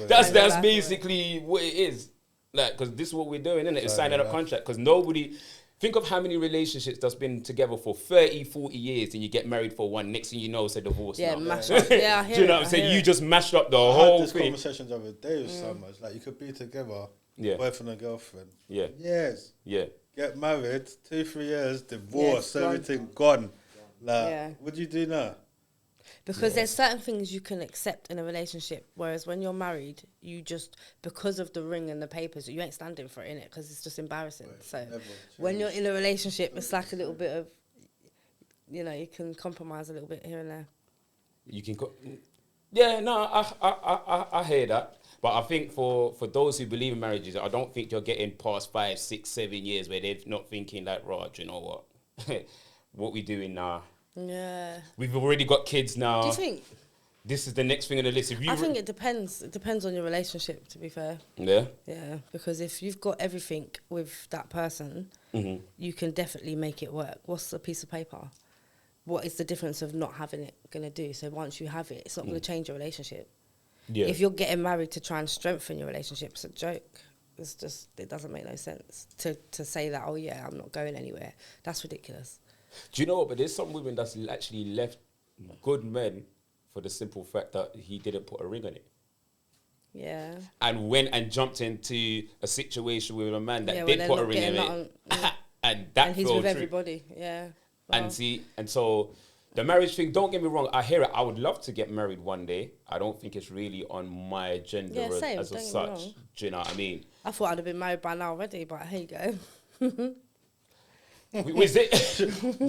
That's basically what it is. Like, because this is what we're doing, isn't it? It's signing a contract. Because nobody... Think of how many relationships that's been together for 30, 40 years and you get married for one. Next thing you know, it's a divorce now. Mash up. Yeah, I hear. Do you know what I'm saying? You just mashed up the whole thing. I had this conversation the other day with someone. It's like, you could be together, boyfriend and girlfriend. Yeah. Yes. Yeah. Get married, 2-3 years, divorce, everything gone. Like, what do you do now? Because there's certain things you can accept in a relationship, whereas when you're married, you just, because of the ring and the papers, you ain't standing for it, innit? Because it's just embarrassing. So when you're in a relationship, it's like a little bit of, you know, you can compromise a little bit here and there. You can... I hear that. But I think for those who believe in marriages, I don't think you're getting past 5, 6, 7 years where they're not thinking like, Raj, you know what? What we doing now? Yeah. We've already got kids now. Do you think? This is the next thing on the list. I think it depends. It depends on your relationship, to be fair. Yeah? Yeah, because if you've got everything with that person, you can definitely make it work. What's a piece of paper? What is the difference of not having it going to do? So once you have it, it's not going to change your relationship. Yeah. If you're getting married to try and strengthen your relationship, it's a joke. It's just, it doesn't make no sense to say that, oh yeah, I'm not going anywhere. That's ridiculous. Do you know what? But there's some women that's actually left good men for the simple fact that he didn't put a ring on it. Yeah. And went and jumped into a situation with a man that did put a ring on it. And he's with everybody. Yeah. Well. And so the marriage thing, don't get me wrong, I hear it. I would love to get married one day. I don't think it's really on my agenda as such. Do you know what I mean? I thought I'd have been married by now already, but here you go. Was it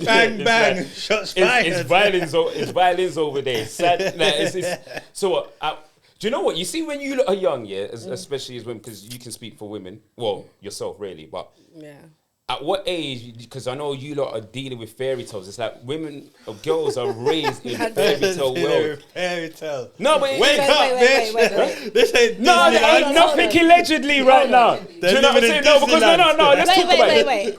bang bang shots fired? It's violence over there. So what? Do you know what? You see, when you are young, especially as women, because you can speak for women, well, yourself really, but at what age? Because I know you lot are dealing with fairy tales. It's like women or girls are raised in fairy tale world. Fairy tale. No, but wake up, bitch. Wait. This ain't I'm not thinking allegedly right now. Do you know what I'm saying? No, because no. Let's talk about it. Wait.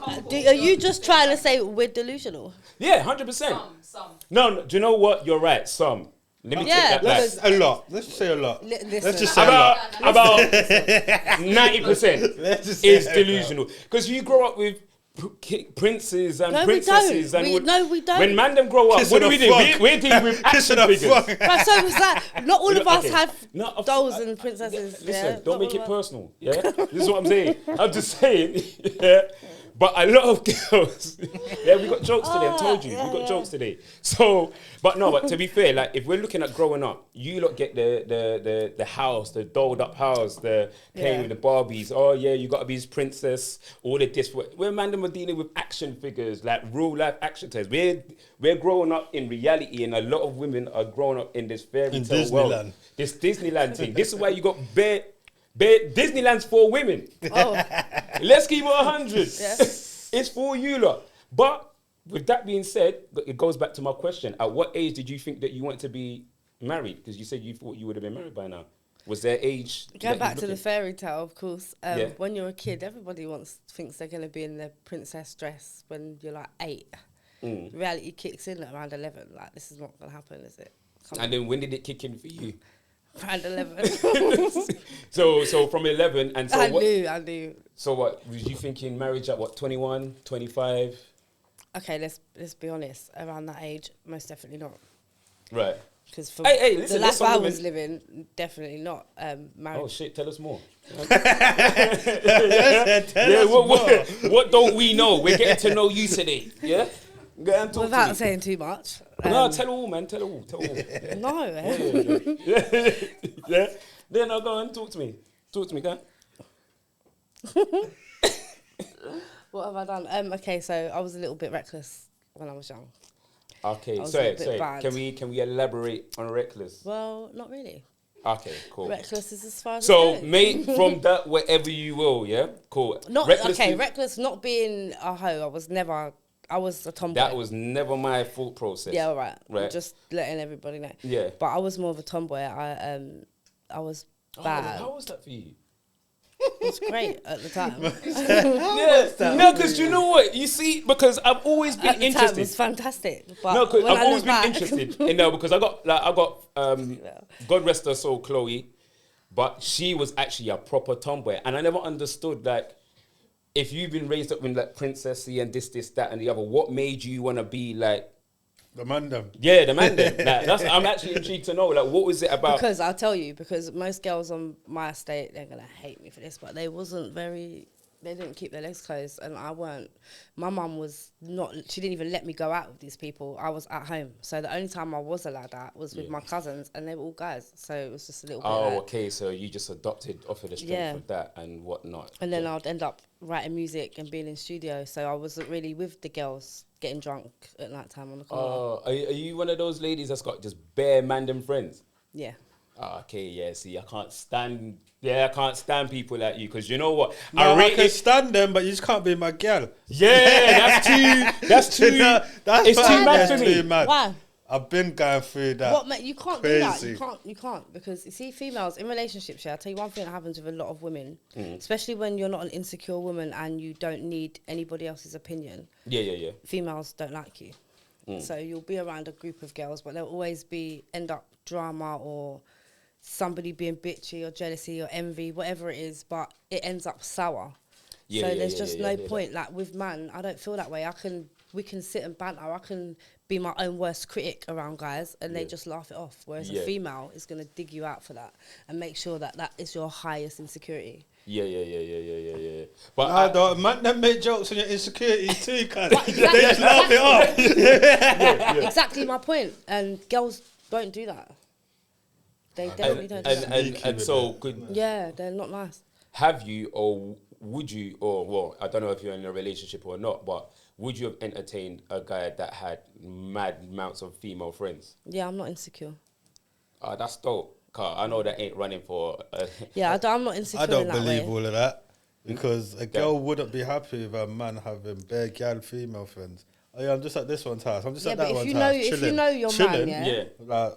Are you just trying to say we're delusional? Yeah, 100%. Some. No, do you know what? You're right. Some. Let me take that back. A lot. Let's say a lot. Let's just say about 90% is delusional. Because you grow up with princes and princesses. We don't. When man them grow up, what do we do? We're dealing with action figures. So was that, not all of us have dolls and princesses. Listen, don't make it personal. Yeah, this is what I'm saying. I'm just saying. Yeah. But a lot of girls, we got jokes today. I told you, we got jokes today. So, but to be fair, like if we're looking at growing up, you lot get the house, the dolled up house, the playing with the Barbies. Oh yeah, you got to be his princess. All of this. We're man, we're dealing with action figures, like real life action tales. We're growing up in reality, and a lot of women are growing up in this fairy tale world. This Disneyland thing. This is why you got Disneyland's for women. Oh. Let's keep it 100. Yeah. It's for you lot. But with that being said, it goes back to my question. At what age did you think that you wanted to be married? Because you said you thought you would have been married by now. Was there age? Go back to the fairy tale, of course. When you're a kid, everybody thinks they're going to be in their princess dress when you're like 8. Reality kicks in at around 11. Like, this is not going to happen, is it? Then when did it kick in for you? Around 11. so from 11 and so I knew. So what was you thinking? Marriage at what? 21, 25? Okay, let's be honest. Around that age, most definitely not. Right. Because for listen, the life I was living, definitely not married. Oh shit! Tell us more. What don't we know? We're getting to know you today. Yeah. Without saying too much. No, tell all, man. Tell all. No. Yeah. Then I'll go and talk to me. Guy. What have I done? Okay, so I was a little bit reckless when I was young. Okay, sorry. Can we elaborate on reckless? Well, not really. Okay, cool. Reckless is as far as so, mate, from that, wherever you will, yeah? Cool. Reckless not being a hoe. I was a tomboy. That was never my thought process. Yeah, all right. Just letting everybody know. Yeah. But I was more of a tomboy. I was bad. How was that for you? It was great at the time. No, because you know what? You see, because I've always been interested. Time, it was fantastic. But no, because I've always been interested. Because I got God rest her soul, Chloe, but she was actually a proper tomboy, and I never understood if you've been raised up in like princessy and this, that, and the other, what made you want to be like the man them? Yeah, the man them. I'm actually intrigued to know. Like, what was it about? Because I'll tell you, because most girls on my estate, they're gonna hate me for this, but they wasn't very they didn't keep their legs closed, and I weren't. My mum was not. She didn't even let me go out with these people. I was at home, so the only time I was allowed out was with my cousins, and they were all guys. So it was just a little bit. Oh, okay. So you just adopted off of the strength of that and whatnot. And then I'd end up writing music and being in studio. So I wasn't really with the girls getting drunk at night time on the corner. Oh, are you one of those ladies that's got just bare mandem friends? Yeah. Oh, okay, yeah. See, I can't stand people like you, because you know what? No, I can stand them, but you just can't be my girl. Yeah, that's too it's too mad for me. Why? I've been going through that. What, mate? You can't do that. You can't because you see, females in relationships. Yeah, I'll tell you one thing that happens with a lot of women, especially when you're not an insecure woman and you don't need anybody else's opinion. Yeah. Females don't like you, so you'll be around a group of girls, but there'll always end up drama or somebody being bitchy or jealousy or envy, whatever it is, but it ends up sour. So there's just no point. Like with man, I don't feel that way. We can sit and banter. I can be my own worst critic around guys, and they just laugh it off. Whereas a female is going to dig you out for that and make sure that is your highest insecurity. Yeah. But man, them make jokes on your insecurity too, cuz. They just laugh it off. Exactly my point. And girls don't do that. They definitely don't do that. And so, yeah, they're not nice. Have you, or would you, or well, I don't know if you're in a relationship or not, but would you have entertained a guy that had mad amounts of female friends? Yeah, I'm not insecure. That's dope. Cause I know that ain't running for. I'm not insecure. I don't in that believe way. all of that, because a girl wouldn't be happy with a man having bare gal female friends. Oh yeah, I'm just at this one's house. I'm just at that one's house. If you know your man, like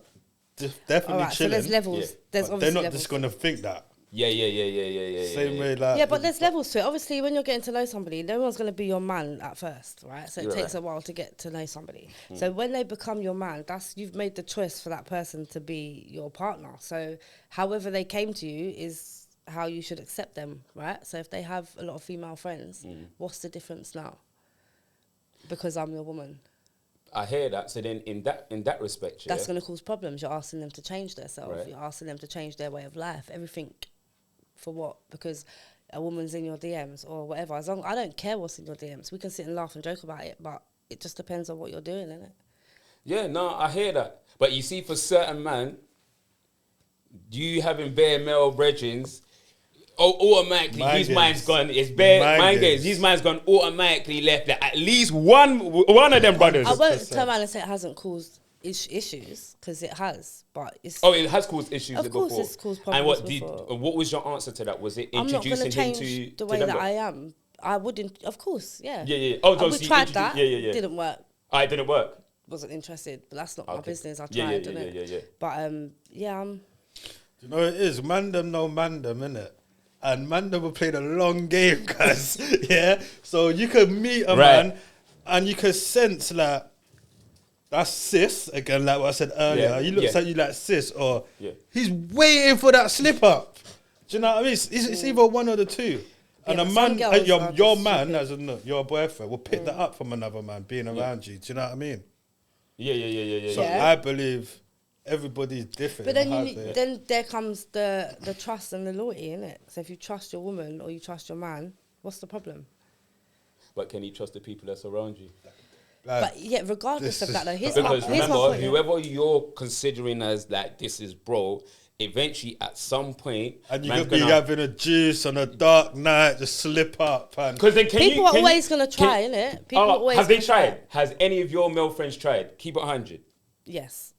definitely chilling. So there's levels. Yeah. There's obviously they're not levels just gonna think that. Yeah. Same way, like. Yeah, but there's levels to it. Obviously, when you're getting to know somebody, no one's going to be your man at first, right? So it takes a while to get to know somebody. So when they become your man, you've made the choice for that person to be your partner. So however they came to you is how you should accept them, right? So if they have a lot of female friends, what's the difference now? Because I'm your woman. I hear that. So then, in that respect, that's going to cause problems. You're asking them to change themselves. Right. You're asking them to change their way of life. Everything. For what? Because a woman's in your DMs or whatever. As long I don't care what's in your DMs. We can sit and laugh and joke about it, but it just depends on what you're doing, innit? Yeah, no, I hear that. But you see, for certain man, you having bare male brethrens, automatically his mind's gone. It's bare mind games. His mind's gone automatically left. Like, at least one of them brothers. I won't turn around and say it hasn't caused issues, because it has, but it's... Oh, it has caused issues before. Of course it's caused problems And what was your answer to that? Was it introducing him to... I'm not going to change the way that I am. I wouldn't... Of course, yeah. Yeah. Oh, so we tried that. Yeah. Didn't work. It didn't work? Wasn't interested, but that's not my business. I tried, Yeah. But, Do you know what it is? Mandem, innit? And Mandem will play the long game, cuz. Yeah? So you could meet a man and you could sense, like, that's sis, again, like what I said earlier. He looks at you like sis, or he's waiting for that slip up. Do you know what I mean? It's either one or the two. And a man, your man, as in your boyfriend, will pick that up from another man being around you. Do you know what I mean? Yeah. So I believe everybody's different. But then there comes the trust and the loyalty, innit? So if you trust your woman or you trust your man, what's the problem? But can you trust the people that's around you? But yeah, regardless of that, though, here's because my remember, point, whoever you're considering as like this is bro, eventually at some point, and you could be having a juice on a dark night, just slip up. Because then people are always gonna try, innit? People always. Have they tried? Has any of your male friends tried? Keep it 100. Yes.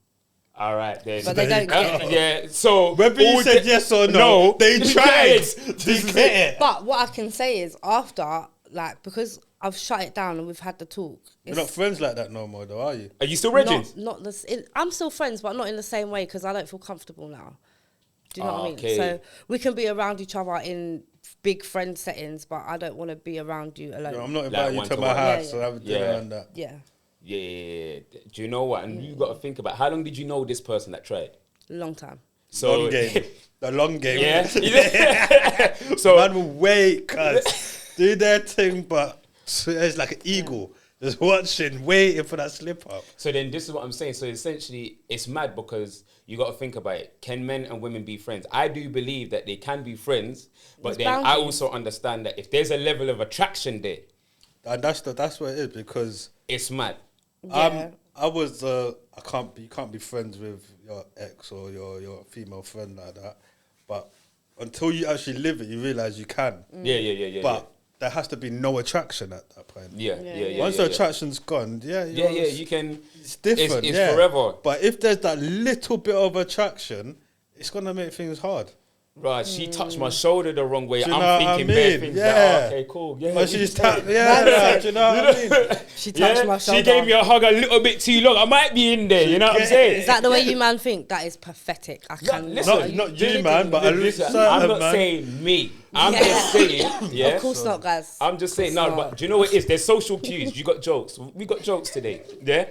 All right, then. But they don't get it. Yeah, so... Whether you said yes or no, they tried to get it. But what I can say is, after, like, because I've shut it down and we've had the talk... You're not friends like that no more, though, are you? Are you still rigid? I'm still friends, but not in the same way, because I don't feel comfortable now. Do you know what I mean? Okay. So we can be around each other in big friend settings, but I don't want to be around you alone. No, I'm not inviting you to my house, so I have dinner and that. Yeah. Yeah. Do you know what? And you got to think about, how long did you know this person that tried? Long time. So long game. The long game. Yeah. So man will wait, cuz do their thing, but it's like an eagle. just watching, waiting for that slip up. So then this is what I'm saying. So essentially, it's mad because you got to think about it. Can men and women be friends? I do believe that they can be friends, but then I also understand that if there's a level of attraction there, and that's what it is, because it's mad. Yeah. You can't be friends with your ex or your female friend like that. But until you actually live it, you realise you can. Yeah. But there has to be no attraction at that point. Yeah. Once the attraction's gone, you can. It's different. It's forever. But if there's that little bit of attraction, it's gonna make things hard. Right, she touched my shoulder the wrong way. I'm thinking bare things. Yeah. Okay, cool. Yeah, but she's do you know what I mean? She touched my shoulder. She gave me a hug a little bit too long. I might be in there. You know what I'm saying? Is that the way you man think? That is pathetic. I can't. Not you, man. But I'm not saying me. I'm just saying. Yeah. Of course not, guys. I'm just saying no. But do you know what it is? There's social cues. You got jokes. We got jokes today. Yeah.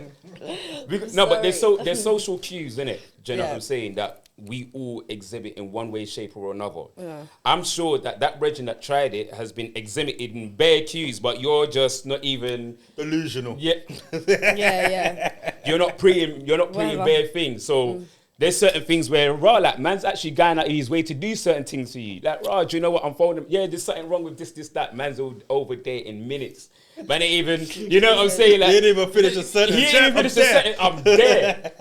But there's social cues, innit? Do you know what I'm saying? That we all exhibit in one way, shape, or another. Yeah. I'm sure that brethren that tried it has been exhibited in bare cues, but you're just not even delusional. Yeah. yeah. You're not preying bare things. So there's certain things where like man's actually going out of his way to do certain things to you. Like, do you know what? I'm phoning. Yeah, there's something wrong with this, that. Man's over there in minutes. Man, ain't even, you know what I'm saying? Like, he didn't even finish a sentence. He didn't even finish a sentence. I'm there.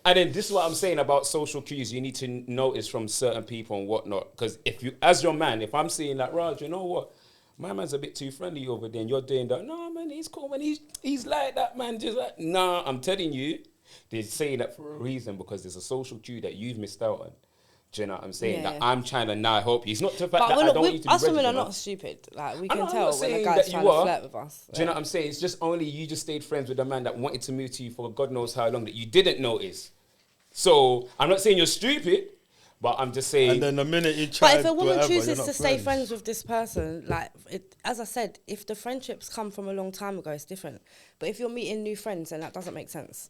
And then this is what I'm saying about social cues. You need to notice from certain people and whatnot. Because if you, as your man, if I'm seeing like, Raj, you know what? My man's a bit too friendly over there and you're doing that. No, man, he's cool, man. He's like that, man. Just like, nah, I'm telling you, they're saying that for a reason because there's a social cue that you've missed out on. Do you know what I'm saying? That I'm trying to now help you. It's not the fact that I don't want you to be us women are not stupid. Like, we can tell when a guy's trying to flirt with us. Do you know what I'm saying? It's just only you just stayed friends with a man that wanted to move to you for God knows how long that you didn't notice. So I'm not saying you're stupid, but I'm just saying. And then the minute you try, but if a woman chooses to stay friends with this person, like as I said, if the friendships come from a long time ago, it's different. But if you're meeting new friends, then that doesn't make sense.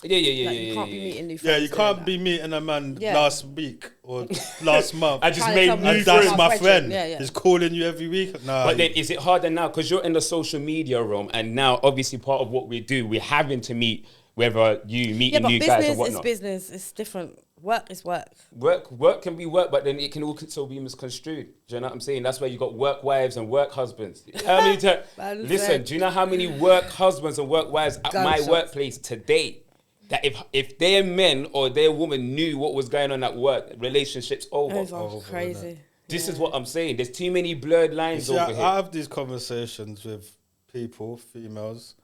Yeah. You can't be meeting new friends. Yeah, you can't be meeting a man last week or last month. I just made new friends. That's my friend. Yeah. He's calling you every week. Nah. But then is it harder now? Because you're in the social media realm, and now obviously part of what we do, we're having to meet, whether you meeting new guys or whatnot. Business is business. It's different. Work is work. Work can be work, but then it can also be misconstrued. Do you know what I'm saying? That's why you got work wives and work husbands. Listen, do you know how many work husbands and work wives at my workplace today? That if their men or their woman knew what was going on at work, relationships over. Crazy. This is what I'm saying. There's too many blurred lines over here. I have these conversations with people, females,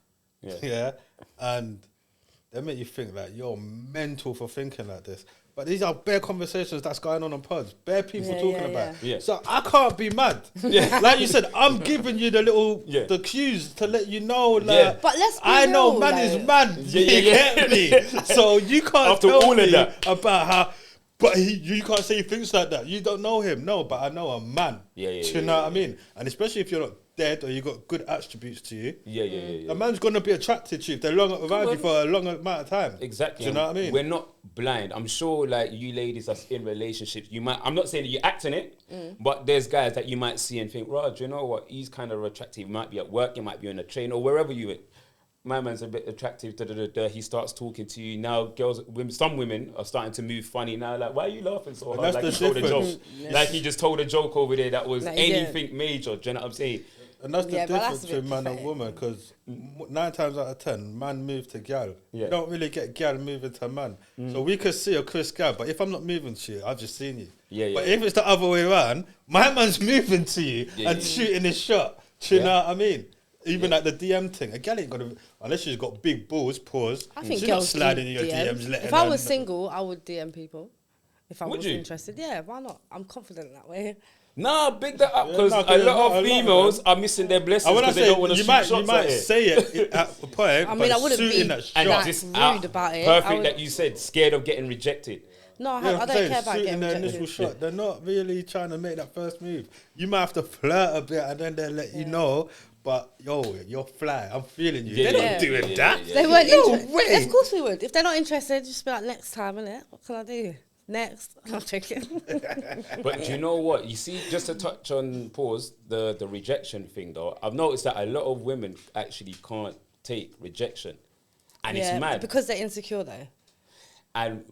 and they make you think like you're mental for thinking like this. But these are bare conversations that's going on pods. Bare people talking about. Yeah. So I can't be mad. Like you said, I'm giving you the cues to let you know. Like, but let's be I know real, man is man. You get me? So you can't tell me about how. But you can't say he thinks like that. You don't know him. No, but I know a man. Do you know what I mean? And especially if you're not dead or you got good attributes to you. A man's going to be attracted to you if they're around you for a long amount of time. Exactly. Do you know what I mean? We're not blind. I'm sure like you ladies that's in relationships, you might, I'm not saying that you act in it, but there's guys that you might see and think, Raj, you know what? He's kind of attractive. He might be at work, he might be on a train or wherever you are. My man's a bit attractive, he starts talking to you. Now some women are starting to move funny now, like, why are you laughing so hard? Like he told a joke. Like he just told a joke over there that was anything major, do you know what I'm saying? And that's the difference between man and woman, because 9 times out of 10, man move to gal. You don't really get gal moving to man. So we could see a Chris gal, but if I'm not moving to you, I've just seen you. But if it's the other way around, my man's moving to you and shooting his shot. Do you know what I mean? Even like the DM thing, a gal ain't gonna, unless she's got big balls, pause. I think she's not sliding in your DMs. If I was single, I would DM people. If I was interested, why not? I'm confident that way. Nah, big that up, because a lot of females are missing their blessings because they don't want to shoot shots. You might say it at the point, I mean, I wouldn't be that and shot. just rude about it. Perfect that you said, scared of getting rejected. No, I don't care about getting their rejected. initial shot. They're not really trying to make that first move. You might have to flirt a bit and then they'll let you know. But you're fly. I'm feeling you. They're not doing that. They weren't interested. Of course we would. If they're not interested, just be like, next time, innit? What can I do? Next. I'm joking. But do you know what? You see, just to touch on the rejection thing though, I've noticed that a lot of women actually can't take rejection. And it's mad. Because they're insecure though.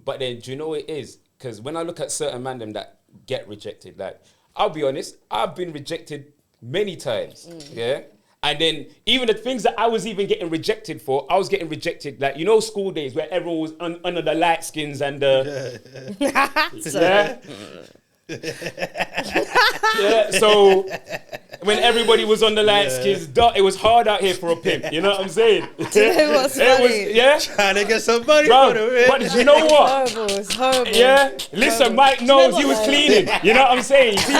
But then do you know what it is? Because when I look at certain man them that get rejected, like, I'll be honest, I've been rejected many times. Yeah. And then even the things that I was even getting rejected for, I was getting rejected, like, you know, school days where everyone was under the light skins and so when everybody was on the light skins, it was hard out here for a pimp. You know what I'm saying? Do you know what's funny? Trying to get some money Bro, for the but you know what? It's horrible. Yeah, listen, Mike knows he was cleaning. You know what I'm saying? See,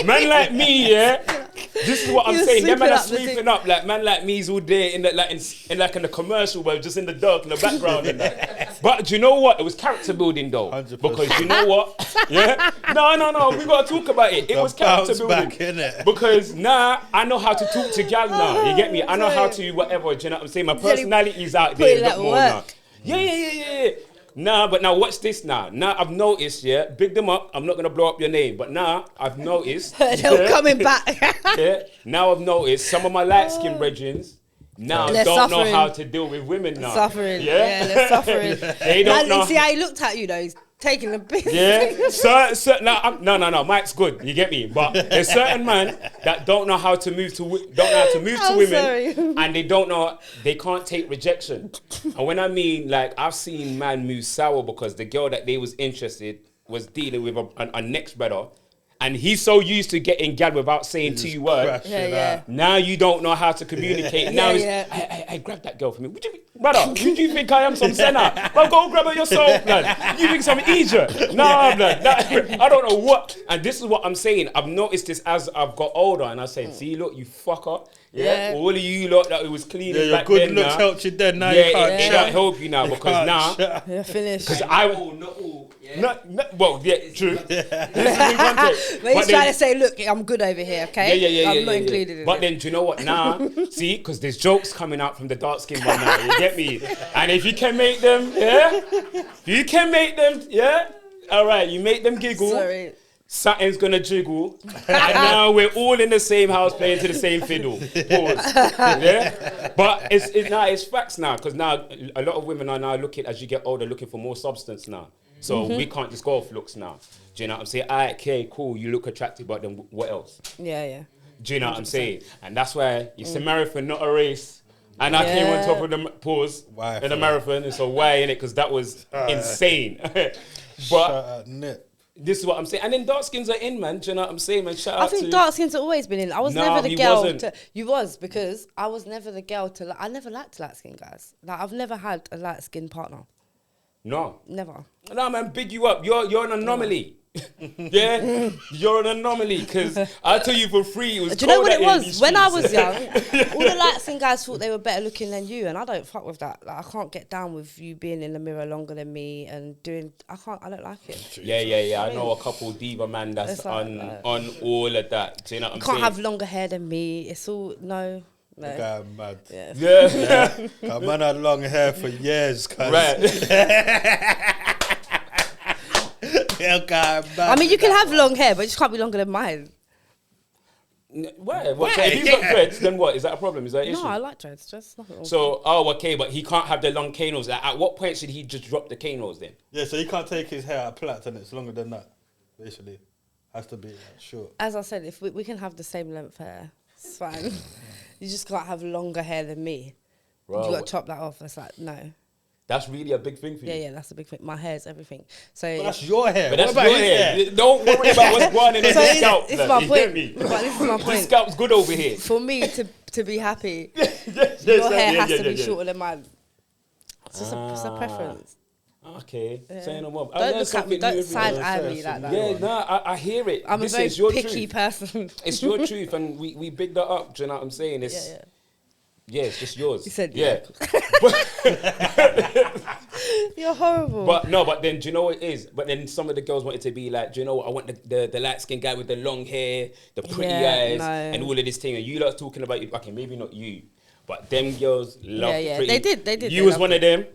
man like me, yeah. This is what I'm saying. Them man are sweeping up. Like, man like me's all there in the commercial world, just in the dark in the background and that. But do you know what? It was character building though. 100%. Because you know what? Yeah. No. We gotta talk about it. It was character building. Because now I know how to talk to gal now. You get me? I know how to whatever. Do you know what I'm saying? My personality's out there a lot more now. Yeah. But now watch this now. Now I've noticed, big them up. I'm not going to blow up your name, but now I've noticed. They're coming back. Now I've noticed some of my light-skinned brethren now don't know how to deal with women now. Suffering. Yeah, they're suffering. They don't know. See how he looked at you though. He's taking a bit. Yeah. No. Mike's good. You get me? But there's certain men that don't know how to move to women, and they can't take rejection. And when I mean, like, I've seen man move sour because the girl that they was interested was dealing with a next brother. And he's so used to getting gal without saying 2 words. Now you don't know how to communicate. Now I grab that girl for me. Brother, do you think I am some sinner? Well, go grab her yourself, blood. You think some Egypt? Nah, blood. I don't know what. And this is what I'm saying. I've noticed this as I've got older. And I said, see, look, you fucker. Yeah. All of you lot that it was cleaning back then. Your good looks helped you then. Now you can't it don't help you now because now you're finished. Because not all. Well, true. But he's trying to say, look, I'm good over here, okay? I'm not included in But then, do you know what? Now, see, because there's jokes coming out from the dark skin one now. You get me? And if you can make them, all right, you make them giggle. Sorry. Something's gonna jiggle, and now we're all in the same house playing to the same fiddle. Pause. Yeah, but it's facts now because now a lot of women are now looking as you get older, looking for more substance now. So we can't just go off looks now. Do you know what I'm saying? Alright, okay, cool, you look attractive, but then what else? Yeah. Do you know what I'm saying? And that's why it's a marathon, not a race. And I came on top of the pause in the marathon, and so why in it? Because that was insane. But this is what I'm saying. And then dark skins are in, man. Do you know what I'm saying, man? I think dark skins have always been in. I was never the girl to... You was, because I was never the girl to... I never liked light skin guys. Like, I've never had a light skin partner. No. Never. No, man, big you up. You're an anomaly. Yeah? You're an anomaly, because I'll tell you for free, it was. Do you know what it was? When I was young, all the light skin guys thought they were better looking than you, and I don't fuck with that. Like, I can't get down with you being in the mirror longer than me and doing... I don't like it. Yeah. I know a couple diva man that's on all of that. Do you know what I'm saying? You can't have longer hair than me. It's all... No. The guy mad. Yeah. That man had long hair for years, cuz. Right. I mean, you can have long hair, but it just can't be longer than mine. Why? So if he's got dreads, then what? Is that a problem? Is that an issue? No, I like dreads. Just nothing wrong. So, okay, but he can't have the long canos. Like, at what point should he just drop the canos then? Yeah, so he can't take his hair out plait and it's longer than that, basically. Has to be short. As I said, if we can have the same length hair, it's fine. You just can't have longer hair than me. Bro, you got to chop that off. It's like, no. That's really a big thing for you. Yeah, that's a big thing. My hair is everything. So but that's your hair. But that's your hair. Don't worry about what's going on in the scalp. It's my point. But this is my point. This scalp's good over here. For me to be happy, your hair has to be shorter than mine. It's just a preference. Okay. Saying no more. Don't look at me. Don't side-eye me like that. Yeah, no, I hear it. I'm a very picky person. It's your truth, and we big that up. Do you know what I'm saying? It's, yeah, it's just yours. You said yeah. You're horrible. But then do you know what it is? But then some of the girls wanted to be like, do you know what? I want the light skinned guy with the long hair, the pretty eyes, and all of this thing. And you lot talking about okay, maybe not you, but them girls love pretty. They did. You was one of them.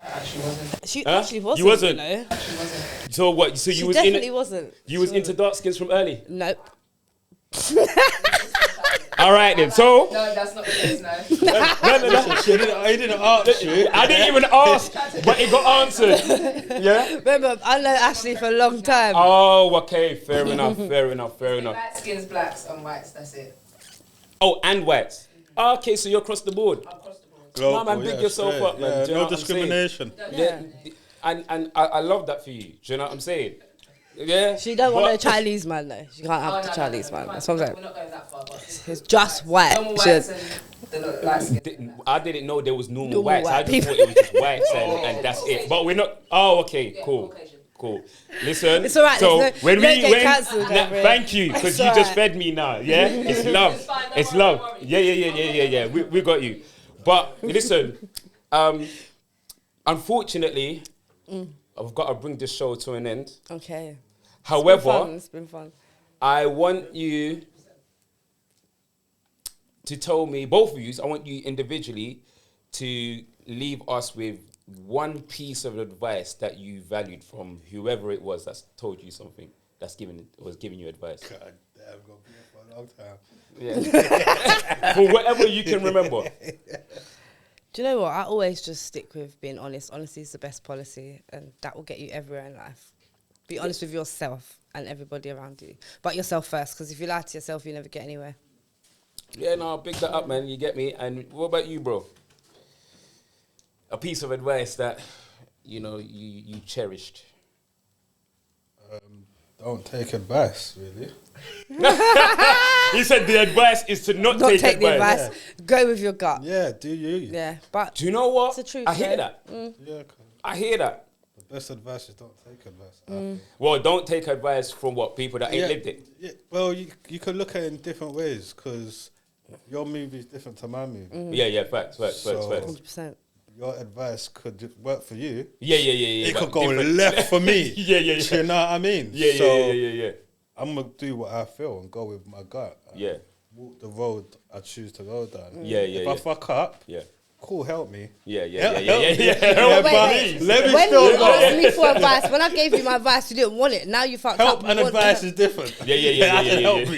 Actually wasn't. She actually wasn't. You wasn't? You know? Actually wasn't. So what? So She you was definitely wasn't. You was into dark skins from early? Nope. All right then. So No, that's not the case, no. I didn't ask you. I didn't even ask, but it got answered. Yeah. Remember, I know Ashley for a long time. Oh, okay. Fair enough. Fair enough. Fair enough. Light skins, blacks, and whites, that's it. Oh, and whites. Okay, so you're across the board. Across the board. Global, man, big yourself straight. up, man. Yeah, Do you know no what I'm discrimination. Yeah. And I love that for you. Do you know what I'm saying? Yeah. She don't want But- no Chinese man though. She can't have the Chinese man. That's what I'm We're saying. not going that far, but It's just white. normal She- whites and the light skin. I didn't know there was normal Normal whites. I white just thought it was just whites and that's it. But we're not. Oh, okay, cool. Caucasian. Cool. Listen. It's alright, So there's no- when you don't we get when cancelled over it. thank you because It's you just alright. fed me now. Yeah, it's love. It's fine, don't It's worry, love. don't worry. Yeah. We got you. But listen, unfortunately, I've got to bring this show to an end. Okay. However, It's been fun. I want you to tell me, both of you, I want you individually to leave us with one piece of advice that you valued from whoever it was that's told you something, was giving you advice. God damn, I'm gonna be here for a long time. Yeah. For whatever you can remember. Do you know what? I always just stick with being honest. Honesty is the best policy, and that will get you everywhere in life. Be honest with yourself and everybody around you, but yourself first. Because if you lie to yourself, you never get anywhere. Yeah, no, pick that up, man. You get me? And what about you, bro? A piece of advice that, you cherished. Don't take advice, really. He said the advice is to not Don't take take the advice. advice. Go with your gut. Yeah, do you? Yeah, but Do you know what? It's the truth, I hear though. that. Yeah, I hear that. the best advice is don't take advice. I think. Well, don't take advice from what? People that ain't lived it. Yeah, well, you can look at it in different ways because your movie is different to my movie. Yeah, facts. 100%. Your advice could work for you. Yeah. It but could go different- left for me. Yeah. Do you know what I mean? Yeah. So I'm gonna do what I feel and go with my gut. And Yeah. walk the road I choose to go down. Yeah. If I fuck up, Yeah. cool, help me. Yeah. Help me. Help wait. me. Let me When still you go. asked me for advice, when I gave you my advice, you didn't want it. Now you fucked Help up. and you want advice it. is different. Yeah. That can help me.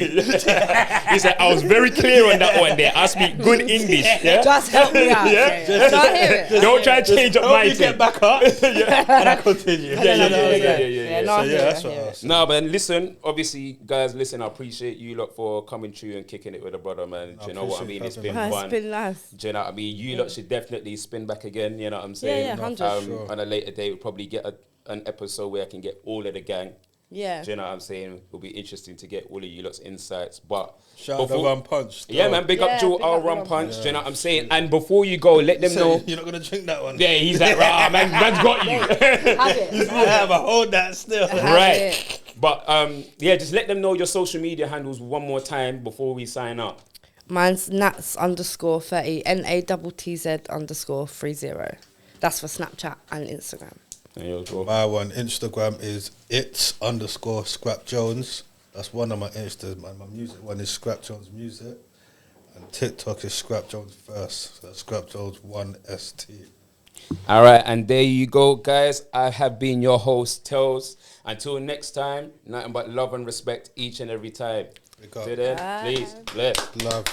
He said, I was very clear on that one there. I speak good English. Yeah. Just help me out. Yeah. So I hear it. Don't try to change up Help my me thing. get back up and I continue. Yeah. Yeah. No, So I yeah, hear that's it, I what hear I it. was saying. No, but listen, obviously, guys, listen, I appreciate you lot for coming through and kicking it with a brother, man. Do you know what I mean? It's been Oh, fun. it's been nice. Do you know what I mean? You lot should definitely spin back again, you know what I'm saying? Yeah, 100. Sure. On a later date, we'll probably get an episode where I can get all of the gang. Yeah. Do you know what I'm saying? It'll be interesting to get all of you lot's insights. But Shout out the Rum Punch. yeah, man, big Yeah, up Jewel big Isle up the Rum Rum Punch. Do you know what I'm saying? And before you go, let them know. You're not gonna drink that one. Yeah, he's like, rah, man's got you. Have it. I hold that still. Have Right. it. But yeah, just let them know your social media handles one more time before we sign up. Mine's Nattz_30, NATTZ_30. That's for Snapchat and Instagram. There you go. My one Instagram is its_Scrap Jones. That's one of my Instas, man. My music one is Scrap Jones Music. And TikTok is Scrap Jones First. So that's Scrap Jones 1ST. All right, and there you go, guys. I have been your host, Tailz. Until next time, nothing but love and respect each and every time. Big up. Till then, please, bless. Love.